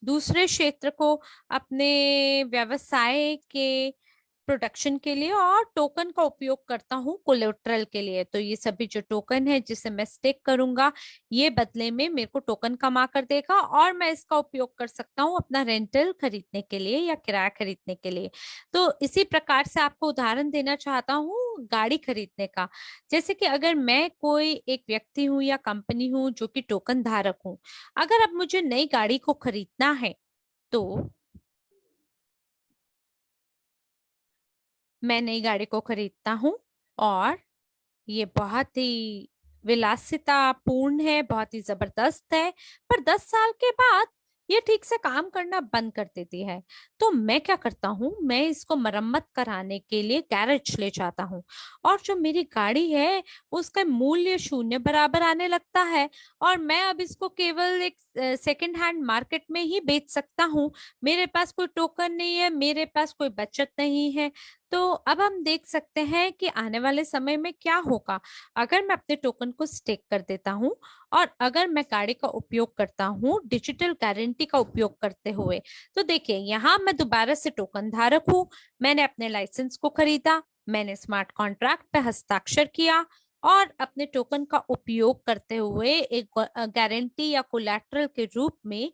दूसरे क्षेत्र को अपने व्यवसाय के प्रोडक्शन के लिए, और टोकन का उपयोग करता हूँ कोलेटरल के लिए। तो ये सभी जो टोकन है जिसे मैं स्टेक करूंगा, ये बदले में मेरे को टोकन कमा कर देगा, और मैं इसका उपयोग कर सकता हूँ अपना रेंटल खरीदने के लिए या किराया खरीदने के लिए। तो इसी प्रकार से आपको उदाहरण देना चाहता हूँ गाड़ी खरीदने का। जैसे कि अगर मैं कोई एक व्यक्ति हूँ या कंपनी हूँ जो कि टोकन धारक हूँ, अगर अब मुझे नई गाड़ी को खरीदना है तो मैं नई गाड़ी को खरीदता हूँ, और ये बहुत ही विलासिता पूर्ण है, बहुत ही जबरदस्त है। पर 10 साल के बाद ये ठीक से काम करना बंद कर देती है। तो मैं क्या करता हूँ, मैं इसको मरम्मत कराने के लिए गैरेज ले जाता हूँ, और जो मेरी गाड़ी है उसका मूल्य शून्य बराबर आने लगता है, और मैं अब इसको केवल एक सेकंड हैंड मार्केट में ही बेच सकता हूँ। मेरे पास कोई टोकन नहीं है, मेरे पास कोई बचत नहीं है। तो अब हम देख सकते हैं कि आने वाले समय में क्या होगा अगर मैं अपने टोकन को स्टेक कर देता हूं, और अगर मैं गाड़ी का उपयोग करता हूं डिजिटल गारंटी का उपयोग करते हुए। तो देखिए, यहाँ मैं दोबारा से टोकन धारक हूं। मैंने अपने लाइसेंस को खरीदा, मैंने स्मार्ट कॉन्ट्रैक्ट पे हस्ताक्षर किया, और अपने टोकन का उपयोग करते हुए एक गारंटी या कोलैटरल के रूप में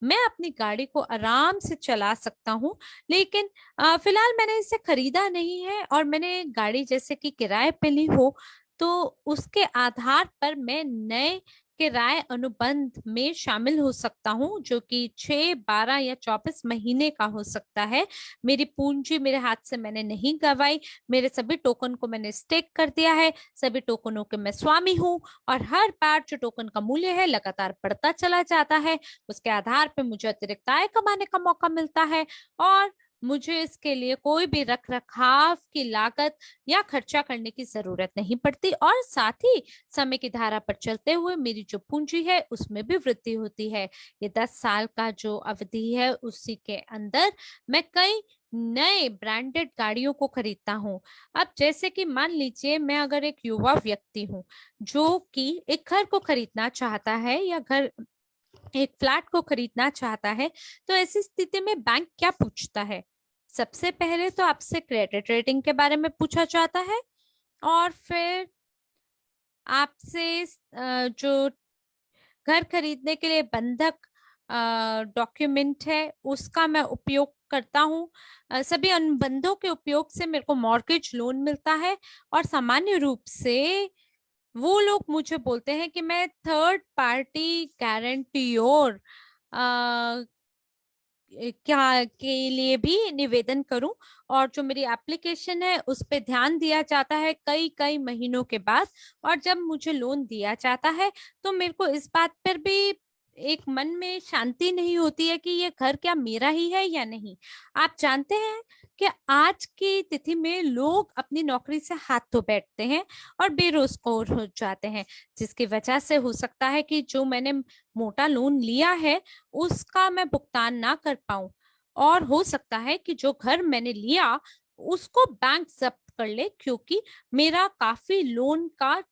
मैं अपनी गाड़ी को आराम से चला सकता हूँ। लेकिन फिलहाल मैंने इसे खरीदा नहीं है, और मैंने गाड़ी जैसे कि किराए पे ली हो, तो उसके आधार पर मैं नए किराए अनुबंध में शामिल हो सकता हूँ, जो कि 6, 12 या 24 महीने का हो सकता है। मेरी पूंजी मेरे हाथ से मैंने नहीं गंवाई, मेरे सभी टोकन को मैंने स्टेक कर दिया है, सभी टोकनों के मैं स्वामी हूँ, और हर बार जो टोकन का मूल्य है लगातार बढ़ता चला जाता है। उसके आधार पर मुझे अतिरिक्त आय कमाने का मौका मिलता है, और मुझे इसके लिए कोई भी रख रखाव की लागत या खर्चा करने की जरूरत नहीं पड़ती, और साथ ही समय की धारा पर चलते हुए मेरी जो पूंजी है उसमें भी वृद्धि होती है। ये 10 साल का जो अवधि है उसी के अंदर मैं कई नए ब्रांडेड गाड़ियों को खरीदता हूँ। अब जैसे कि मान लीजिए मैं अगर एक युवा व्यक्ति हूँ जो कि एक घर को खरीदना चाहता है, या घर एक फ्लैट को खरीदना चाहता है, तो ऐसी स्थिति में बैंक क्या पूछता है? सबसे पहले तो आपसे क्रेडिट रेटिंग के बारे में पूछा जाता है, और फिर आपसे जो घर खरीदने के लिए बंधक डॉक्यूमेंट है उसका मैं उपयोग करता हूँ। सभी अनुबंधों के उपयोग से मेरे को मॉर्गेज लोन मिलता है, और सामान्य रूप से वो लोग मुझे बोलते हैं कि मैं थर्ड पार्टी गारंटीयोर क्या के लिए भी निवेदन करूं, और जो मेरी एप्लीकेशन है उस पे ध्यान दिया जाता है कई कई महीनों के बाद। और जब मुझे लोन दिया जाता है तो मेरे को इस बात पर भी एक मन में शांति नहीं होती है कि ये घर क्या मेरा ही है या नहीं। आप जानते हैं कि आज की तिथि में लोग अपनी नौकरी से हाथ धो बैठते हैं और बेरोजगार हो जाते हैं, जिसकी वजह से हो सकता है कि जो मैंने मोटा लोन लिया है उसका मैं भुगतान ना कर पाऊं, और हो सकता है कि जो घर मैंने लिया उसको बैंक जब्त कर ले, क्योंकि मेरा काफी लोन का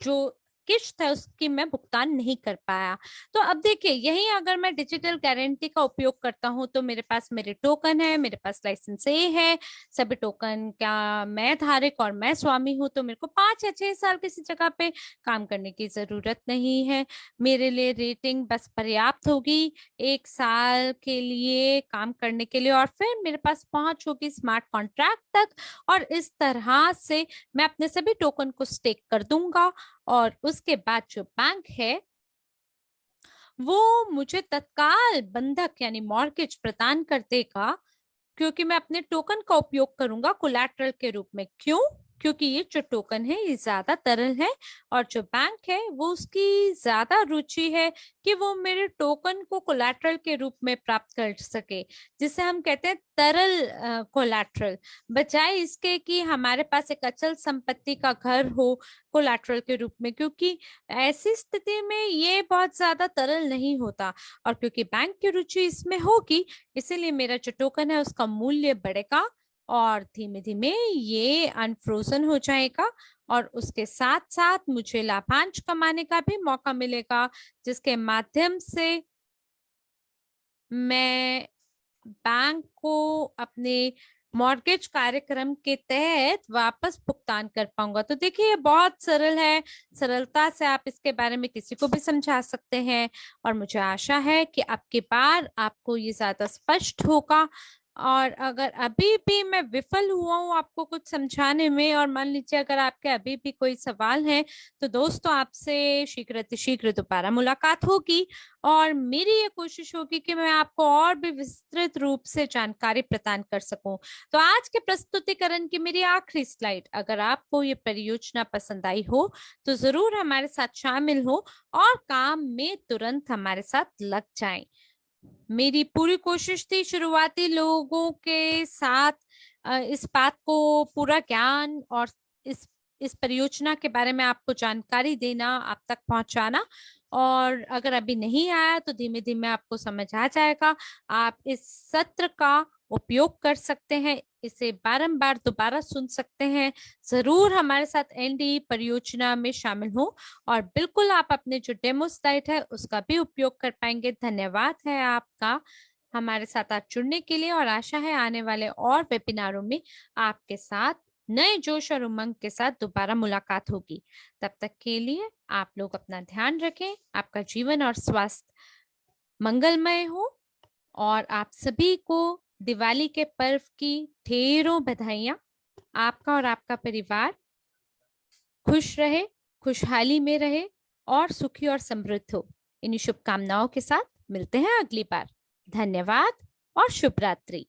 जो किश्त है उसकी मैं भुगतान नहीं कर पाया। तो अब देखिए, यही अगर मैं डिजिटल गारंटी का उपयोग करता हूं तो मेरे पास मेरे टोकन है, मेरे पास लाइसेंस ए है, सभी टोकन का मैं धारक और मैं स्वामी हूं, तो मेरे को 5 या 6 साल किसी जगह पे काम करने की जरूरत नहीं है। मेरे लिए रेटिंग बस पर्याप्त होगी 1 साल के लिए काम करने के लिए, और फिर मेरे पास पहुंच होगी स्मार्ट कॉन्ट्रैक्ट तक, और इस तरह से मैं अपने सभी टोकन को स्टेक कर दूंगा। और उसके बाद जो बैंक है वो मुझे तत्काल बंधक यानी मॉर्गेज प्रदान कर देगा, क्योंकि मैं अपने टोकन का उपयोग करूंगा कोलैटरल के रूप में। क्यों? क्योंकि ये जो टोकन है ये ज्यादा तरल है, और जो बैंक है वो उसकी ज्यादा रुचि है कि वो मेरे टोकन को कोलैटरल के रूप में प्राप्त कर सके, जिसे हम कहते हैं तरल कोलैटरल, बजाय इसके कि हमारे पास एक अचल संपत्ति का घर हो कोलैटरल के रूप में, क्योंकि ऐसी स्थिति में ये बहुत ज्यादा तरल नहीं होता। और क्योंकि बैंक की रुचि इसमें होगी, इसीलिए मेरा जो टोकन है उसका मूल्य बढ़ेगा और धीमे धीमे ये अनफ्रोजन हो जाएगा, और उसके साथ साथ मुझे लाभांश कमाने का भी मौका मिलेगा, जिसके माध्यम से मैं बैंक को अपने मॉर्गेज कार्यक्रम के तहत वापस भुगतान कर पाऊंगा। तो देखिए, ये बहुत सरल है, सरलता से आप इसके बारे में किसी को भी समझा सकते हैं, और मुझे आशा है कि अब की बार आपको ये ज्यादा स्पष्ट होगा। और अगर अभी भी मैं विफल हुआ हूँ आपको कुछ समझाने में, और मान लीजिए अगर आपके अभी भी कोई सवाल है, तो दोस्तों आपसे शीघ्र अतिशीघ्र दोबारा मुलाकात होगी, और मेरी ये कोशिश होगी कि मैं आपको और भी विस्तृत रूप से जानकारी प्रदान कर सकूं। तो आज के प्रस्तुतिकरण की मेरी आखिरी स्लाइड, अगर आपको ये परियोजना पसंद आई हो तो जरूर हमारे साथ शामिल हो और काम में तुरंत हमारे साथ लग जाएं। मेरी पूरी कोशिश थी शुरुआती लोगों के साथ इस बात को पूरा ज्ञान और इस परियोजना के बारे में आपको जानकारी देना, आप तक पहुंचाना। और अगर अभी नहीं आया तो धीमे धीमे आपको समझ आ जाएगा। आप इस सत्र का उपयोग कर सकते हैं, इसे बारंबार दोबारा सुन सकते हैं। जरूर हमारे साथ एनडी परियोजना में शामिल हो, और बिल्कुल आप अपने जो डेमो साइट है उसका भी उपयोग कर पाएंगे। धन्यवाद है आपका हमारे साथ आज जुड़ने के लिए, और आशा है आने वाले और वेबिनारों में आपके साथ नए जोश और उमंग के साथ दोबारा मुलाकात होगी। तब तक के लिए आप लोग अपना ध्यान रखें, आपका जीवन और स्वास्थ्य मंगलमय हो, और आप सभी को दिवाली के पर्व की ढेरों बधाइयां। आपका और आपका परिवार खुश रहे, खुशहाली में रहे और सुखी और समृद्ध हो। इन्हीं शुभकामनाओं के साथ मिलते हैं अगली बार। धन्यवाद और शुभ रात्रि।